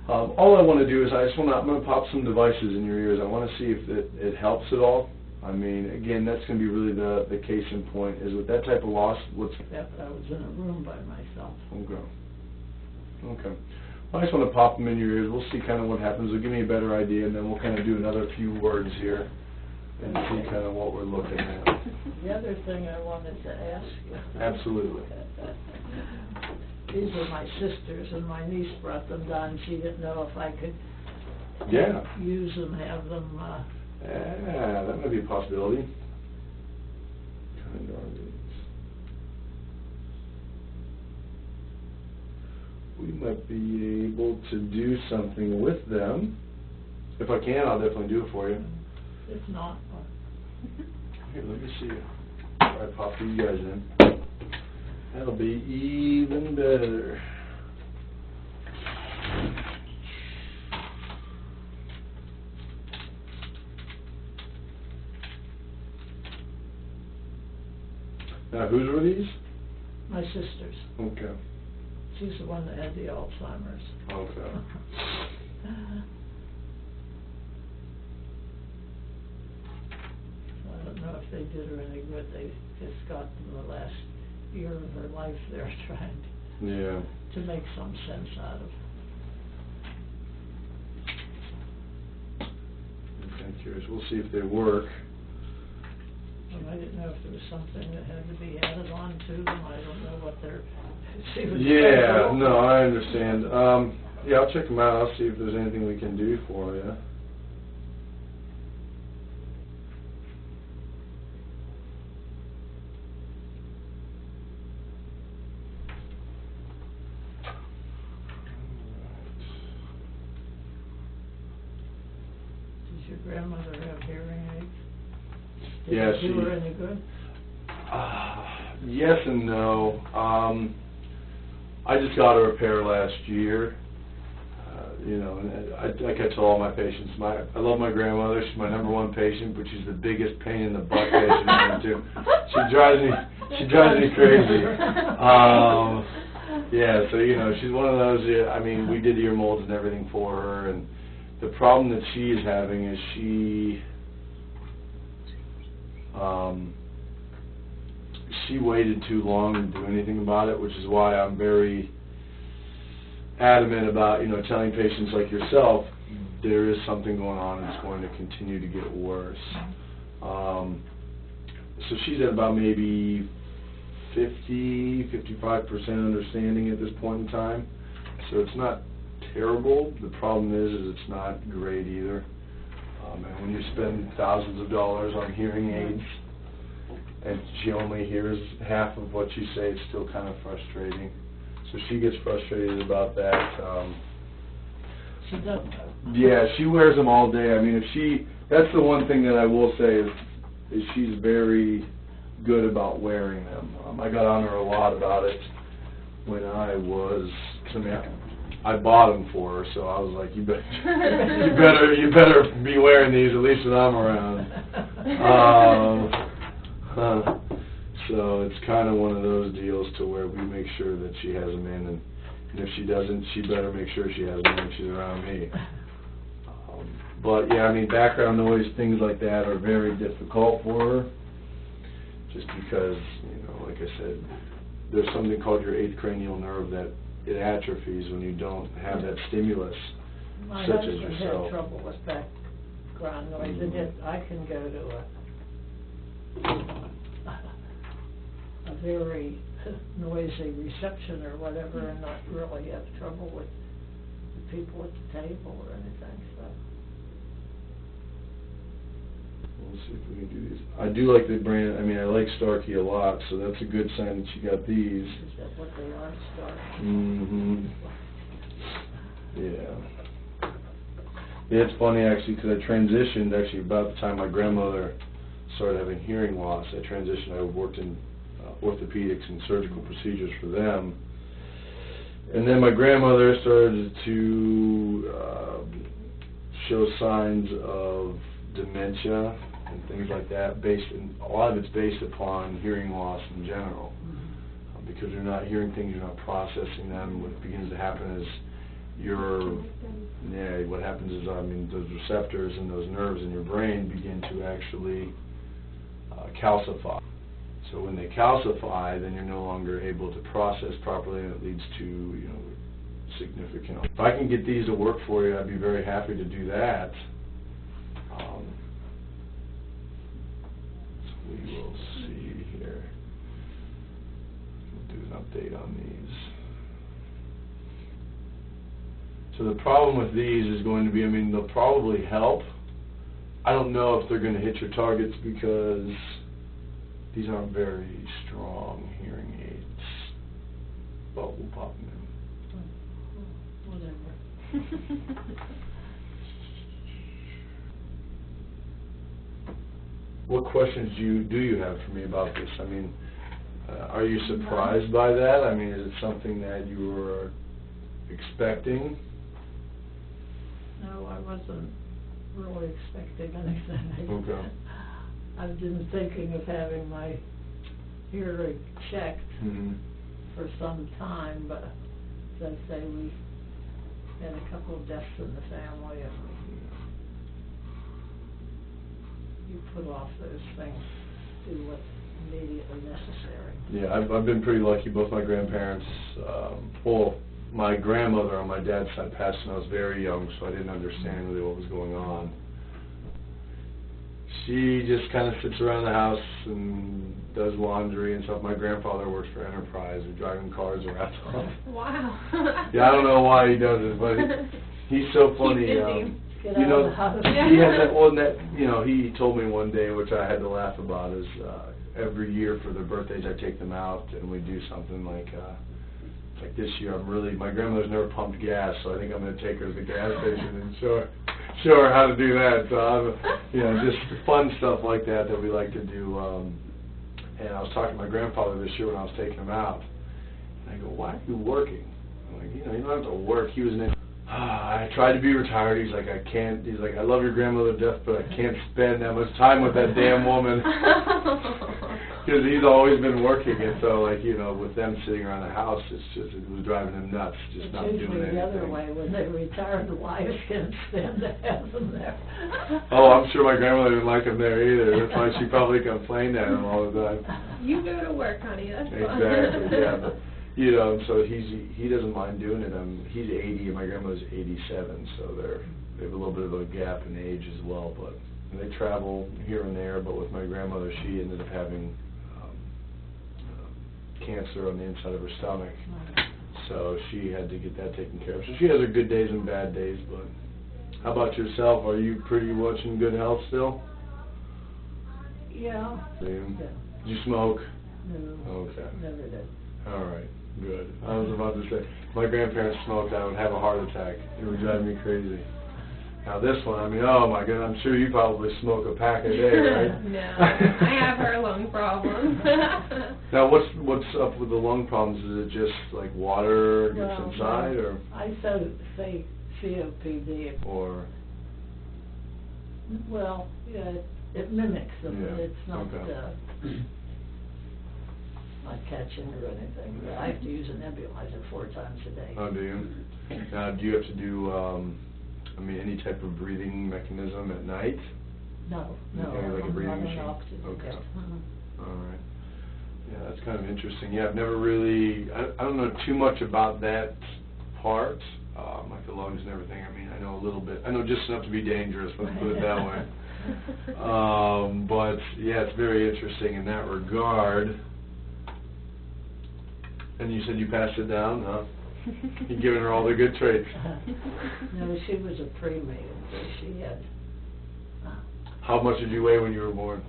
All I want to do is I'm going to pop some devices in your ears. I want to see if it helps at all. I mean, again, that's going to be really the case in point, is with that type of loss, what's... Except I was in a room by myself. Okay. Well, I just want to pop them in your ears. We'll see kind of what happens. It'll give me a better idea, and then we'll kind of do another few words here and see kind of what we're looking at. The other thing I wanted to ask you. Absolutely. These are my sisters, and my niece brought them down. She didn't know if I could use them, have them... Yeah, that might be a possibility. Kind of. We might be able to do something with them. If I can, I'll definitely do it for you. If not... Here, let me see. I pop these guys in. That'll be even better. Now, whose were these? My sister's. Okay. She's the one that had the Alzheimer's. Okay. I don't know if they did her any good. They just got the last year of her life they're trying to make some sense out of. I'm kind of curious. We'll see if they work. I didn't know if there was something that had to be added on to them. I don't know what they're... Yeah, no, I understand. Yeah, I'll check them out. I'll see if there's anything we can do for you. Does your grandmother have hearing aids? Yeah, Did it do her any good? Yes and no. I just got her a pair last year. You know, and like I tell all my patients, I love my grandmother. She's my #1 patient, but she's the biggest pain in the butt patient I have too. She drives me crazy. Yeah, so you know, she's one of those. I mean, we did ear molds and everything for her, and the problem that she is having is She waited too long to do anything about it, which is why I'm very adamant about, you know, telling patients like yourself, there is something going on and it's going to continue to get worse. So she's at about maybe 55% understanding at this point in time. So it's not terrible. The problem is it's not great either. And when you spend thousands of dollars on hearing aids and she only hears half of what you say, it's still kind of frustrating. So she gets frustrated about that. She doesn't. Yeah, she wears them all day. I mean, that's the one thing that I will say is she's very good about wearing them. I got on her a lot about it when I was, I bought them for her, so I was like, you better be wearing these at least when I'm around. So it's kind of one of those deals to where we make sure that she has them in, and if she doesn't, she better make sure she has them when she's around me. But yeah, I mean, background noise, things like that are very difficult for her, just because, you know, like I said, there's something called your 8th cranial nerve that it atrophies when you don't have that stimulus, such as yourself. My husband had trouble with background noise, and yet I can go to a very noisy reception or whatever and not really have trouble with the people at the table or anything, so. We'll see if we can do these. I do like the brand, I mean, I like Starkey a lot, so that's a good sign that she got these. Is that what they are, Starkey? Mm-hmm. Yeah. Yeah, it's funny actually, because I transitioned actually about the time my grandmother started having hearing loss. I transitioned, I worked in orthopedics and surgical procedures for them. And then my grandmother started to show signs of dementia and things like that. A lot of it's based upon hearing loss in general. Because you're not hearing things, you're not processing them. What begins to happen is what happens is, I mean, those receptors and those nerves in your brain begin to actually calcify. So when they calcify, then you're no longer able to process properly, and it leads to, you know, significant. If I can get these to work for you, I'd be very happy to do that. So we will see here. We'll do an update on these. So the problem with these is going to be, I mean, they'll probably help. I don't know if they're going to hit your targets because these aren't very strong hearing aids, but we'll pop them in. Whatever. What questions do you have for me about this? I mean, are you surprised by that? I mean, is it something that you were expecting? No, I wasn't really expecting anything. Okay. I've been thinking of having my hearing checked for some time, but as I say, we had a couple of deaths in the family, and you put off those things, do what's immediately necessary. Yeah, I've been pretty lucky. Both my grandparents, my grandmother on my dad's side passed when I was very young, so I didn't understand really what was going on. She just kind of sits around the house and does laundry and stuff. My grandfather works for Enterprise, and driving cars around. Wow. Yeah, I don't know why he does it, but he's so funny. Get you out know, of the house. he has that one that, you know, he told me one day, which I had to laugh about, is every year for their birthdays I take them out and we do something like this year my grandmother's never pumped gas, so I think I'm going to take her to the gas station and show her how to do that. So you know, just fun stuff like that we like to do. And I was talking to my grandfather this year when I was taking him out, and I go, "Why are you working?" I'm like, "You know, you don't have to work." He was I tried to be retired. He's like, "I can't." He's like, "I love your grandmother to death, but I can't spend that much time with that damn woman." Because he's always been working, and so, like, you know, with them sitting around the house, it was driving him nuts, just not doing anything. It's usually the other way, when they retire, the wives can't stand to have them there. Oh, I'm sure my grandmother didn't like him there either. That's why she probably complained at him all the time. You go to work, honey, that's fine. Exactly, yeah. But, you know, so he doesn't mind doing it. He's 80 and my grandmother's 87, so they have a little bit of a gap in age as well. But they travel here and there. But with my grandmother, she ended up having cancer on the inside of her stomach, so she had to get that taken care of. So she has her good days and bad days. But how about yourself? Are you pretty much in good health still? Yeah. Yeah. Yeah. Do you smoke? No. Okay. Never did. All right. Good. I was about to say, if my grandparents smoked, I would have a heart attack. It would drive me crazy. Now this one, I mean, oh my God, I'm sure you probably smoke a pack a day, right? No, I have her lung problem. Now, what's up with the lung problems? Is it just like water gets inside, or? I say COPD. Or? Well, yeah, it mimics them, but Yeah, it's not, okay. Not catching or anything. But I have to use a nebulizer 4 times a day. Oh, do you? Now, do you have to do, any type of breathing mechanism at night? No, Okay, like a breathing I'm machine. not oxygen. Okay. Mhm. All right. Yeah, that's kind of interesting. Yeah, I've never really, I don't know too much about that part, like the lungs and everything. I mean, I know a little bit. I know just enough to be dangerous, let's put it that way. But, yeah, it's very interesting in that regard. And you said you passed it down, huh? You're giving her all the good traits. No, she was a preemie, so she had... How much did you weigh when you were born?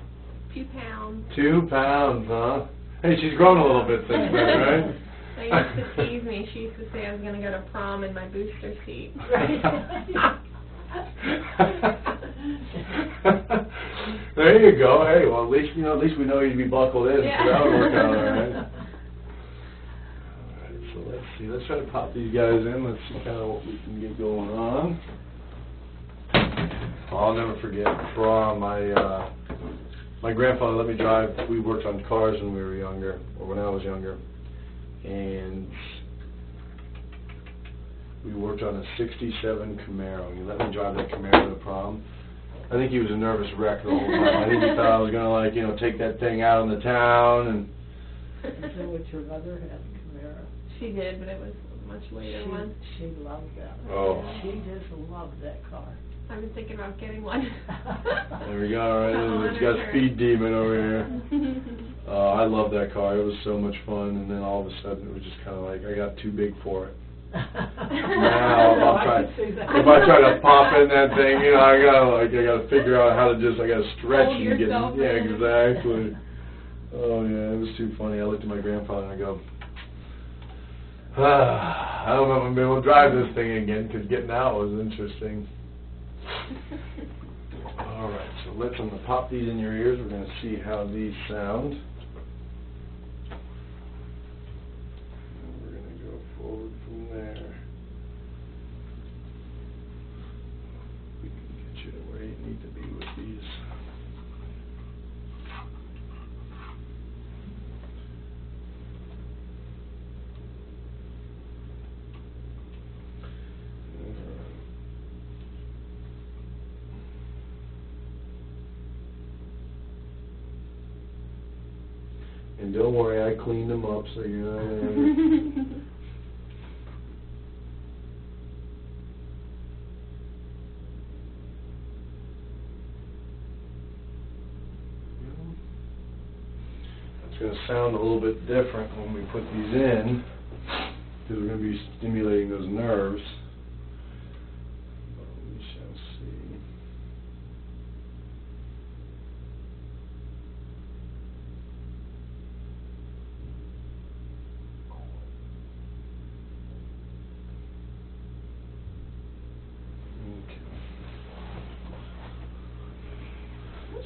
2 pounds. 2 pounds, huh? Hey, she's grown a little bit since then, right? They used to tease me. She used to say I was going to go to prom in my booster seat. There you go. Hey, well, at least we know you'd be buckled in, Yeah. so that would work out all right. All right, so let's see. Let's try to pop these guys in. Let's see kind of what we can get going on. I'll never forget prom. My grandfather let me drive. We worked on cars when we were younger, or when I was younger, and we worked on a '67 Camaro. He let me drive that Camaro to prom. I think he was a nervous wreck the whole time. I think he thought I was gonna take that thing out on the town and. Is that what your mother had, Camaro? She did, but it was a much later one. She loved that. Oh. She just loved that car. I've been thinking about getting one. There we go. All right, it's got Speed Demon over here. I love that car. It was so much fun, and then all of a sudden it was just kind of like I got too big for it. Now if I try to pop in that thing, I gotta figure out how to I gotta stretch Hold and get. yourself Yeah, in. exactly. Oh yeah, it was too funny. I looked at my grandfather and I go, I don't know if I'm gonna be able to drive this thing again because getting out was interesting. All right, so I'm gonna pop these in your ears. We're gonna see how these sound. And we're gonna go forward from there. We can get you to where you need to be with these. And don't worry, I cleaned them up, so you're not It's going to sound a little bit different when we put these in, because we're going to be stimulating those nerves. But we shall see.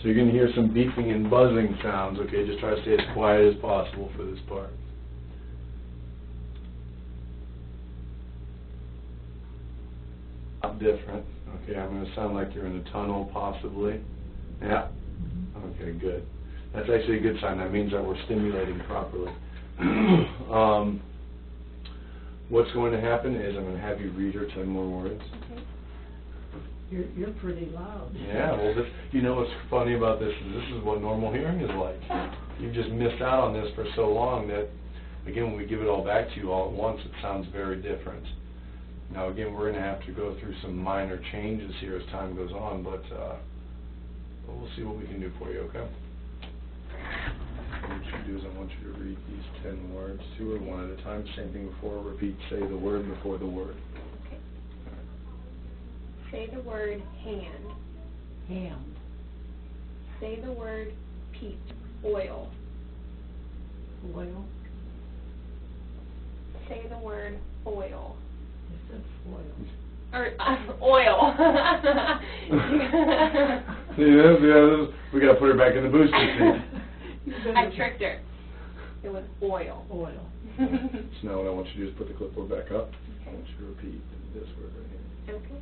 So you're going to hear some beeping and buzzing sounds, okay? Just try to stay as quiet as possible for this part. Different. Okay, I'm going to sound like you're in a tunnel, possibly. Yeah? Okay, good. That's actually a good sign. That means that we're stimulating properly. What's going to happen is I'm going to have you read her 10 more words. Okay. You're pretty loud. Yeah, well, you know what's funny about this is what normal hearing is like. You've just missed out on this for so long that, again, when we give it all back to you all at once, it sounds very different. Now, again, we're going to have to go through some minor changes here as time goes on, but we'll see what we can do for you, okay? What you do is I want you to read these 10 words to her one at a time. Same thing before. Repeat, say the word before the word. Okay. Say the word hand. Ham. Say the word peat. Oil. Oil. Say the word oil. You said foil. Or oil. See this? Yeah, we got to put her back in the booster seat. I tricked her. It was oil. Oil. So now what I want you to do is put the clipboard back up. I Okay. want you to repeat this word right here. Okay.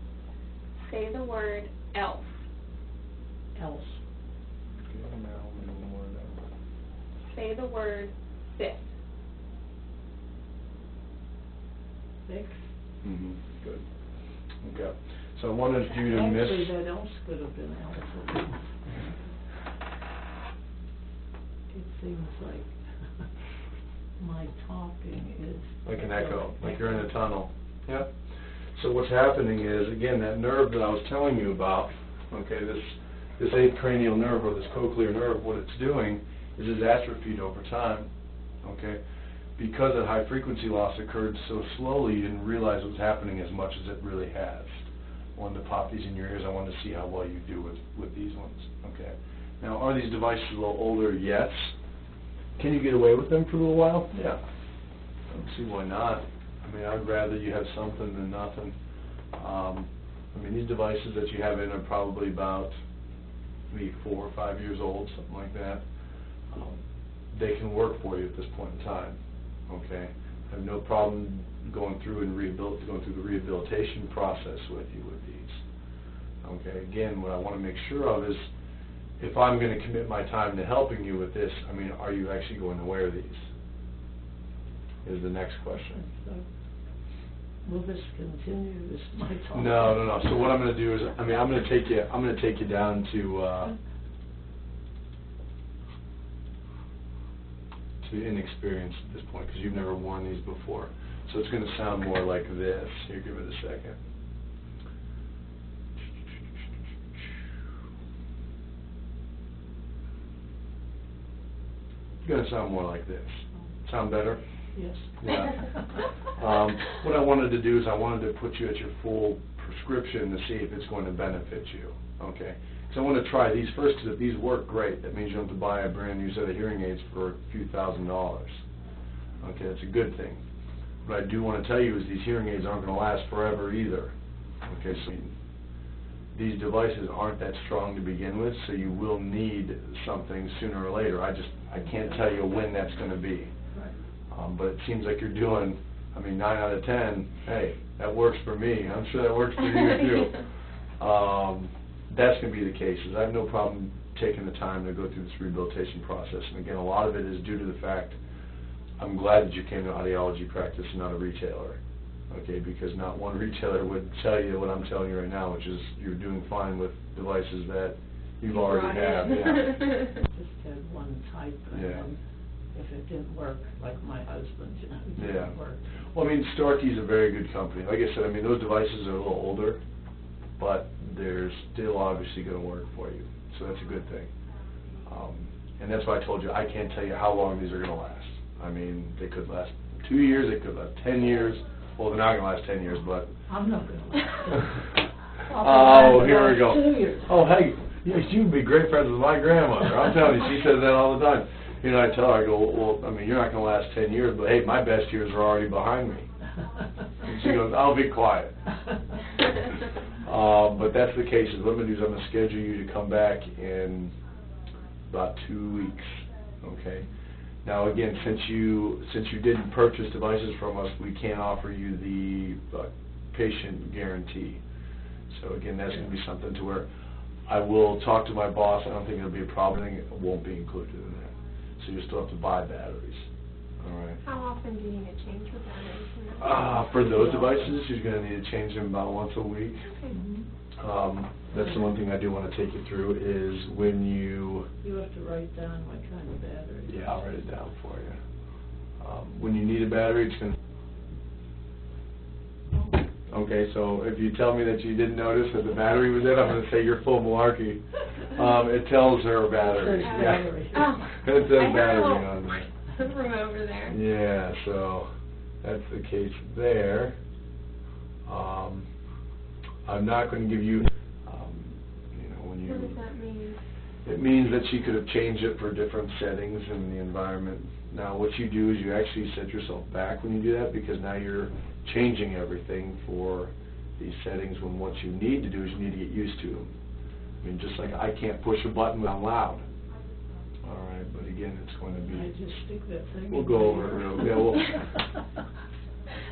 Say the word elf. Else. Okay, now we're doing one more of that. Say the word fifth. Fix. Mm-hmm. Good. Okay. So I wanted you to Actually, that else could have been else. It seems like my talking is... Like an echo, like you're in a tunnel. Yep. So what's happening is, again, that nerve that I was telling you about, okay, this 8th cranial nerve or this cochlear nerve, what it's doing is it's atrophied over time, okay? Because that high frequency loss occurred so slowly, you didn't realize it was happening as much as it really has. I wanted to pop these in your ears. I wanted to see how well you do with these ones, okay? Now, are these devices a little older? Yes. Can you get away with them for a little while? Yeah. I don't see why not. I mean, I'd rather you have something than nothing. I mean, these devices that you have in are probably about maybe 4 or 5 years old, something like that. They can work for you at this point in time. Okay, I have no problem going through the rehabilitation process with you with these. Okay, again, what I want to make sure of is, if I'm going to commit my time to helping you with this, I mean, are you actually going to wear these? Is the next question. So, will this continue? This is my talk. No. So what I'm going to do is, I mean, I'm going to take you down to inexperience at this point, because you've never worn these before. So it's going to sound more like this. Here, give it a second. It's going to sound more like this. Sound better? Yes. Yeah. What I wanted to do is I wanted to put you at your full prescription to see if it's going to benefit you. Okay. So I want to try these first, because if these work, great. That means you don't have to buy a brand new set of hearing aids for a few $1,000s. Okay, that's a good thing. What I do want to tell you is these hearing aids aren't going to last forever either. Okay, so these devices aren't that strong to begin with, so you will need something sooner or later. I can't tell you when that's going to be. Right. But it seems like you're doing, I mean, 9 out of 10, hey, that works for me. I'm sure that works for you too. That's going to be the case. I have no problem taking the time to go through this rehabilitation process. And again, a lot of it is due to the fact I'm glad that you came to audiology practice and not a retailer. Okay, because not one retailer would tell you what I'm telling you right now, which is you're doing fine with devices that you've already have. Yeah. Just had one type, and Yeah. if it didn't work, like my husband, it Yeah. didn't work. Well, I mean, Starkey's a very good company. Like I said, I mean, those devices are a little older, but they're still obviously going to work for you. So that's a good thing. And that's why I told you I can't tell you how long these are going to last. I mean, they could last 2 years, they could last 10 years. Well, they're not going to last 10 years, but... I'm not going to last. Oh, here we go. 2 years. Oh, hey, you'd be great friends with my grandmother. I'm telling you, she says that all the time. You know, I tell her, I go, well, I mean, you're not going to last 10 years, but hey, my best years are already behind me. And she goes, I'll be quiet. But that's the case. What I'm going to do is I'm going to schedule you to come back in about 2 weeks, okay? Now, again, since you didn't purchase devices from us, we can't offer you the patient guarantee. So, again, that's going to be something to where I will talk to my boss. I don't think it'll be a problem. I think it won't be included in that. So you still have to buy batteries. All right. How often do you need to change the batteries? For those devices, you're going to need to change them about once a week. Okay. That's the one thing I do want to take you through is when you... You have to write down what kind of battery. Yeah, I'll write it down for you. When you need a battery, it's going to... Okay, so if you tell me that you didn't notice that the battery was in, I'm going to say you're full malarkey. It tells her battery. It says Yeah. battery. Oh. It says I heard a battery little on there. from over there. Yeah, so that's the case there. I'm not going to give you, when you... What does that mean? It means that she could have changed it for different settings in the environment. Now, what you do is you actually set yourself back when you do that, because now you're changing everything for these settings, when what you need to do is you need to get used to them. I mean, just like I can't push a button when I'm loud. All right, but again, it's going to I be... just stick that thing. We'll in go my over it ear. real... Yeah,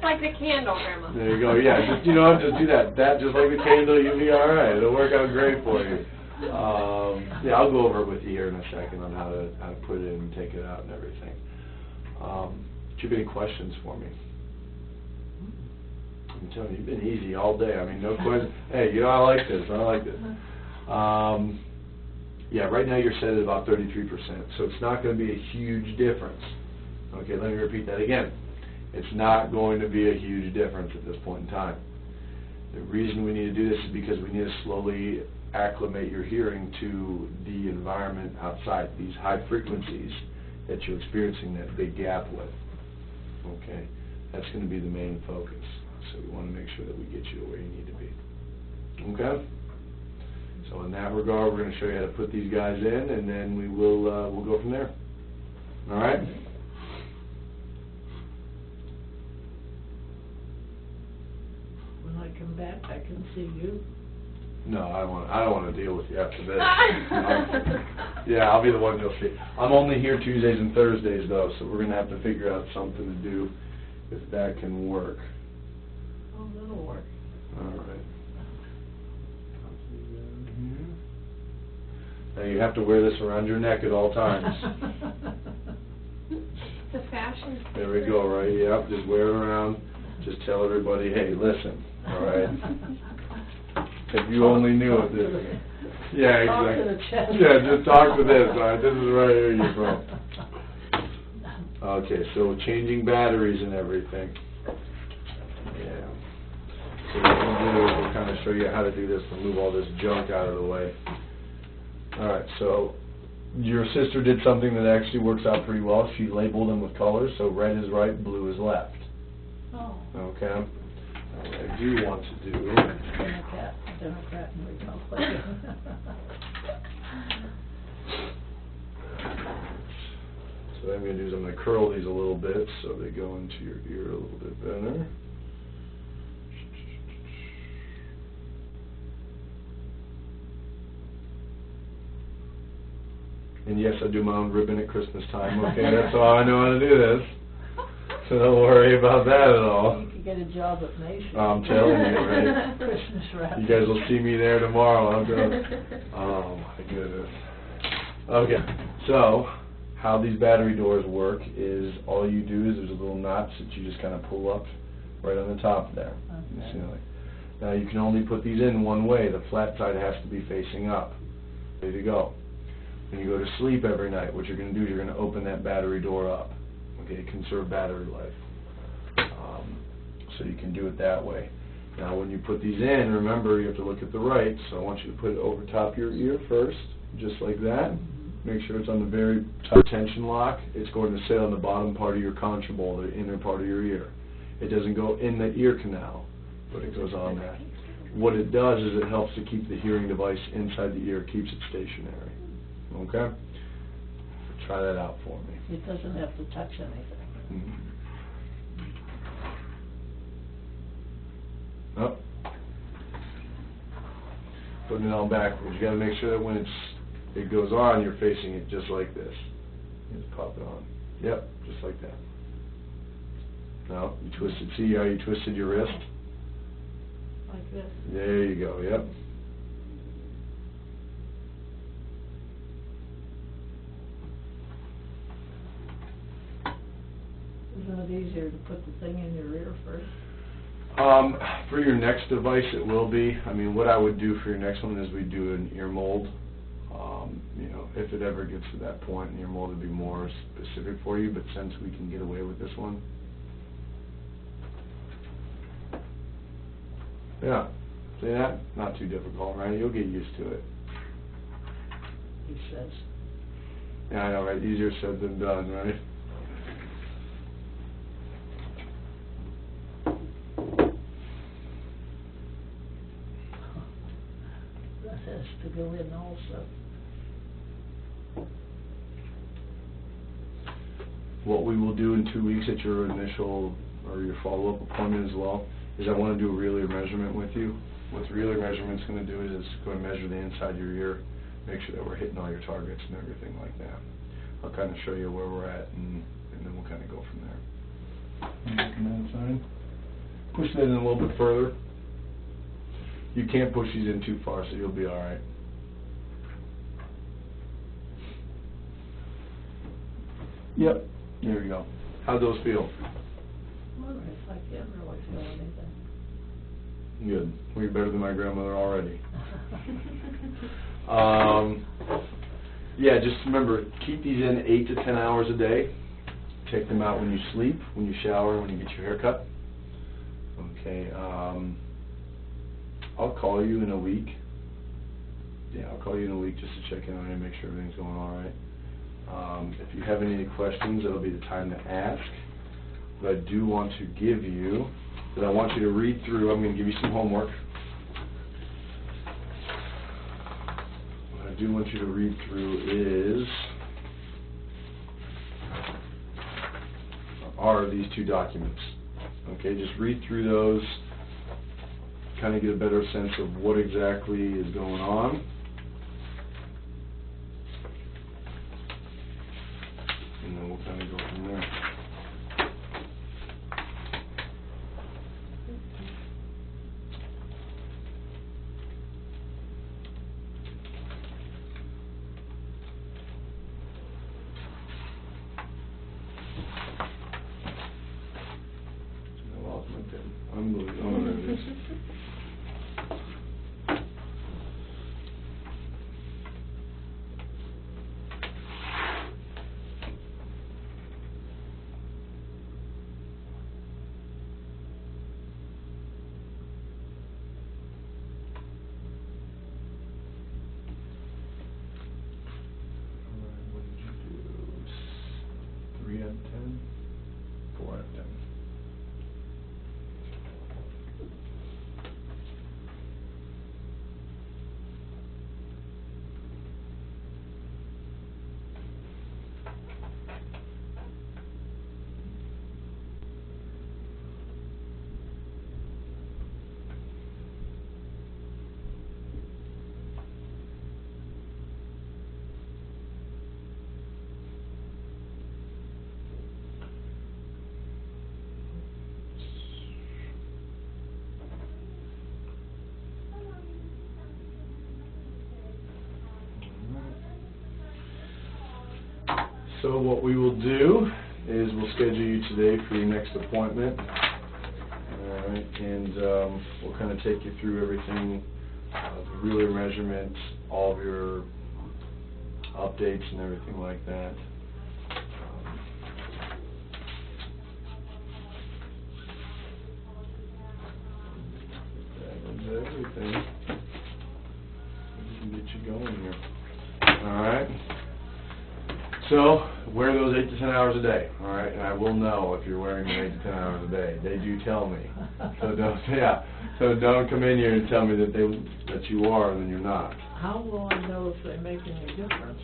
Like the candle, Grandma. there you go. Yeah, just, just do that. That, just like the candle, you'll be all right. It'll work out great for you. Yeah, I'll go over it with you here in a second on how to put it in and take it out and everything. Do you have any questions for me? I'm telling you, you've been easy all day. I mean, no question. Hey, I like this. I like this. Yeah, right now you're set at about 33%, so it's not going to be a huge difference. Okay, let me repeat that again. It's not going to be a huge difference at this point in time. The reason we need to do this is because we need to slowly acclimate your hearing to the environment outside, these high frequencies that you're experiencing that big gap with. Okay, that's going to be the main focus. So we want to make sure that we get you to where you need to be. Okay? So in that regard, we're going to show you how to put these guys in, and then we'll go from there. All right? When I come back, I can see you. No, I don't want to deal with you after this. Yeah, I'll be the one you'll see. I'm only here Tuesdays and Thursdays, though, so we're going to have to figure out something to do if that can work. Oh, that'll work. All right. Now you have to wear this around your neck at all times. It's a fashion. There we go, right? Yep, just wear it around. Just tell everybody, hey, listen, all right? If you only knew what this is. Yeah, Talk to exactly. the chest. Yeah, just talk to this, all right? This is right here you're from. Okay, so changing batteries and everything. Yeah. So what we'll do is we'll kind of show you how to do this and move all this junk out of the way. All right, so your sister did something that actually works out pretty well. She labeled them with colors, so red is right, blue is left. Oh. Okay? What I do want to do... Democrat and Republican. So what I'm going to do is I'm going to curl these a little bit so they go into your ear a little bit better. And yes, I do my own ribbon at Christmas time, okay? That's all I know how to do this. So don't worry about that at all. You could get a job at Macy's. I'm telling you, right? Christmas wrap. You guys will see me there tomorrow. Oh my goodness. Okay, so how these battery doors work is all you do is there's a little notch that you just kind of pull up right on the top there. Okay. You see, like, now you can only put these in one way. The flat side has to be facing up. Ready to go. When you go to sleep every night, what you're going to do is you're going to open that battery door up. Okay, conserve battery life. So you can do it that way. Now when you put these in, remember you have to look at the right, so I want you to put it over top your ear first, just like that. Make sure it's on the very top tension lock. It's going to sit on the bottom part of your concha bowl, the inner part of your ear. It doesn't go in the ear canal, but it goes on that. What it does is it helps to keep the hearing device inside the ear, keeps it stationary. Okay? Try that out for me. It doesn't have to touch anything. Mm-hmm. Oh. Putting it on backwards. You got to make sure that when it goes on, you're facing it just like this. Just pop it on. Yep, just like that. Now, you twisted. See how you twisted your wrist? Like this. There you go. Yep. Isn't it easier to put the thing in your ear first? For your next device, it will be. I mean, what I would do for your next one is we do an ear mold. You know, if it ever gets to that point, an ear mold would be more specific for you, but since we can get away with this one. Yeah, see that? Not too difficult, right? You'll get used to it. He says. Yeah, I know, right? Easier said than done, right? That has to go in also. What we will do in 2 weeks at your initial, or your follow-up appointment as well, is I want to do a reeler measurement with you. What the reeler measurement's going to do is it's going to measure the inside of your ear, make sure that we're hitting all your targets and everything like that. I'll kind of show you where we're at, and then we'll kind of go from there. You looking at the sign? Push that in a little bit further. You can't push these in too far, so you'll be all right. Yep, there we go. How'd those feel? All right, I can't really feel anything. Good. Well, you're better than my grandmother already. Yeah, just remember, keep these in 8 to 10 hours a day. Take them out when you sleep, when you shower, when you get your hair cut. Okay, I'll call you in a week. Yeah, I'll call you in a week just to check in on you and make sure everything's going all right. If you have any questions, that'll be the time to ask. But I do want to give you, that I want you to read through, I'm going to give you some homework. What I do want you to read through are these 2 documents. Okay, just read through those, kind of get a better sense of what exactly is going on. And then we'll kind of go from there. I lost my pen. Unbelievable. Oh, there it is. What did you do? 3 out of 10? 4 out of 10. So what we will do is we'll schedule you today for your next appointment. All right, and we'll kind of take you through everything, the ruler measurements, all of your updates and everything like that. That is everything. We can get you going here. All right. So, wear those 8 to 10 hours a day, all right? And I will know if you're wearing them 8 to 10 hours a day. They do tell me. So don't, So don't come in here and tell me that you are and then you're not. How will I know if they make any difference?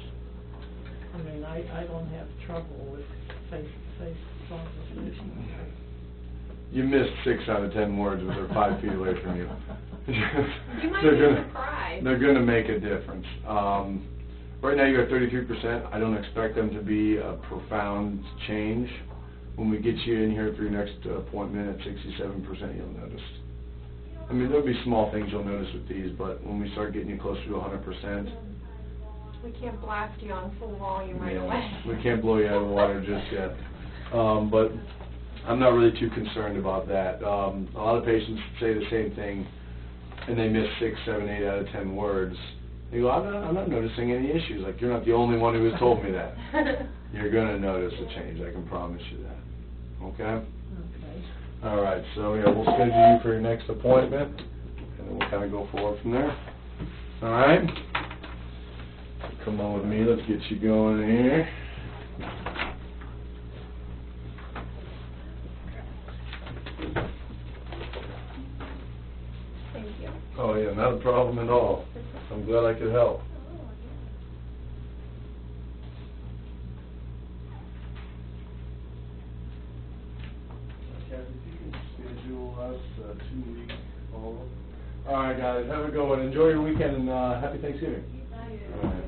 I mean, I don't have trouble with face-to-face conversation. You missed 6 out of 10 words when they're 5 feet away from you. You might They're be gonna- surprised. They're going to make a difference. Right now you're at 33%. I don't expect them to be a profound change. When we get you in here for your next appointment at 67%, you'll notice. I mean, there'll be small things you'll notice with these, but when we start getting you closer to 100%, We can't blast you on full volume right yeah, away. we can't blow you out of the water just yet. But I'm not really too concerned about that. A lot of patients say the same thing, and they miss 6, 7, 8 out of 10 words. They go, I'm not noticing any issues. Like, you're not the only one who has told me that. You're going to notice a change, I can promise you that. Okay? Okay. All right, so yeah, we'll schedule you for your next appointment, and then we'll kind of go forward from there. All right? Come on with me, let's get you going here. Thank you. Oh, yeah, not a problem at all. I'm glad I could help. Kathy, if you can schedule us 2 weeks forward. All right, guys, have a good one. Enjoy your weekend, and happy Thanksgiving. All right.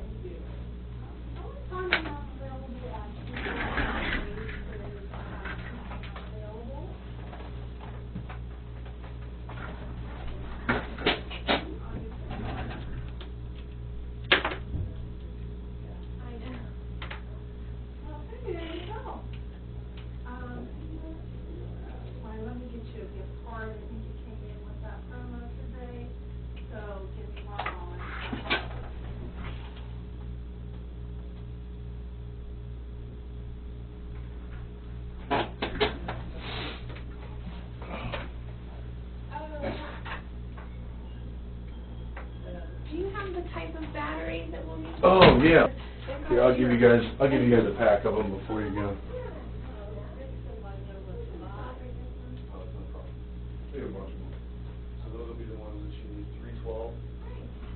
Let me get you a gift card. I think it came in with that promo today, so give me 1 moment. Do you have the type of battery that we'll need? Oh, yeah. Here, I'll give you guys a pack of them before you go. So those will be the ones that you need, 312.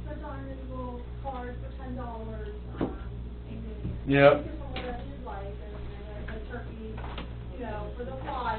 Put on this little card for $10, Yep. Whatever you like, and a turkey, for the fly.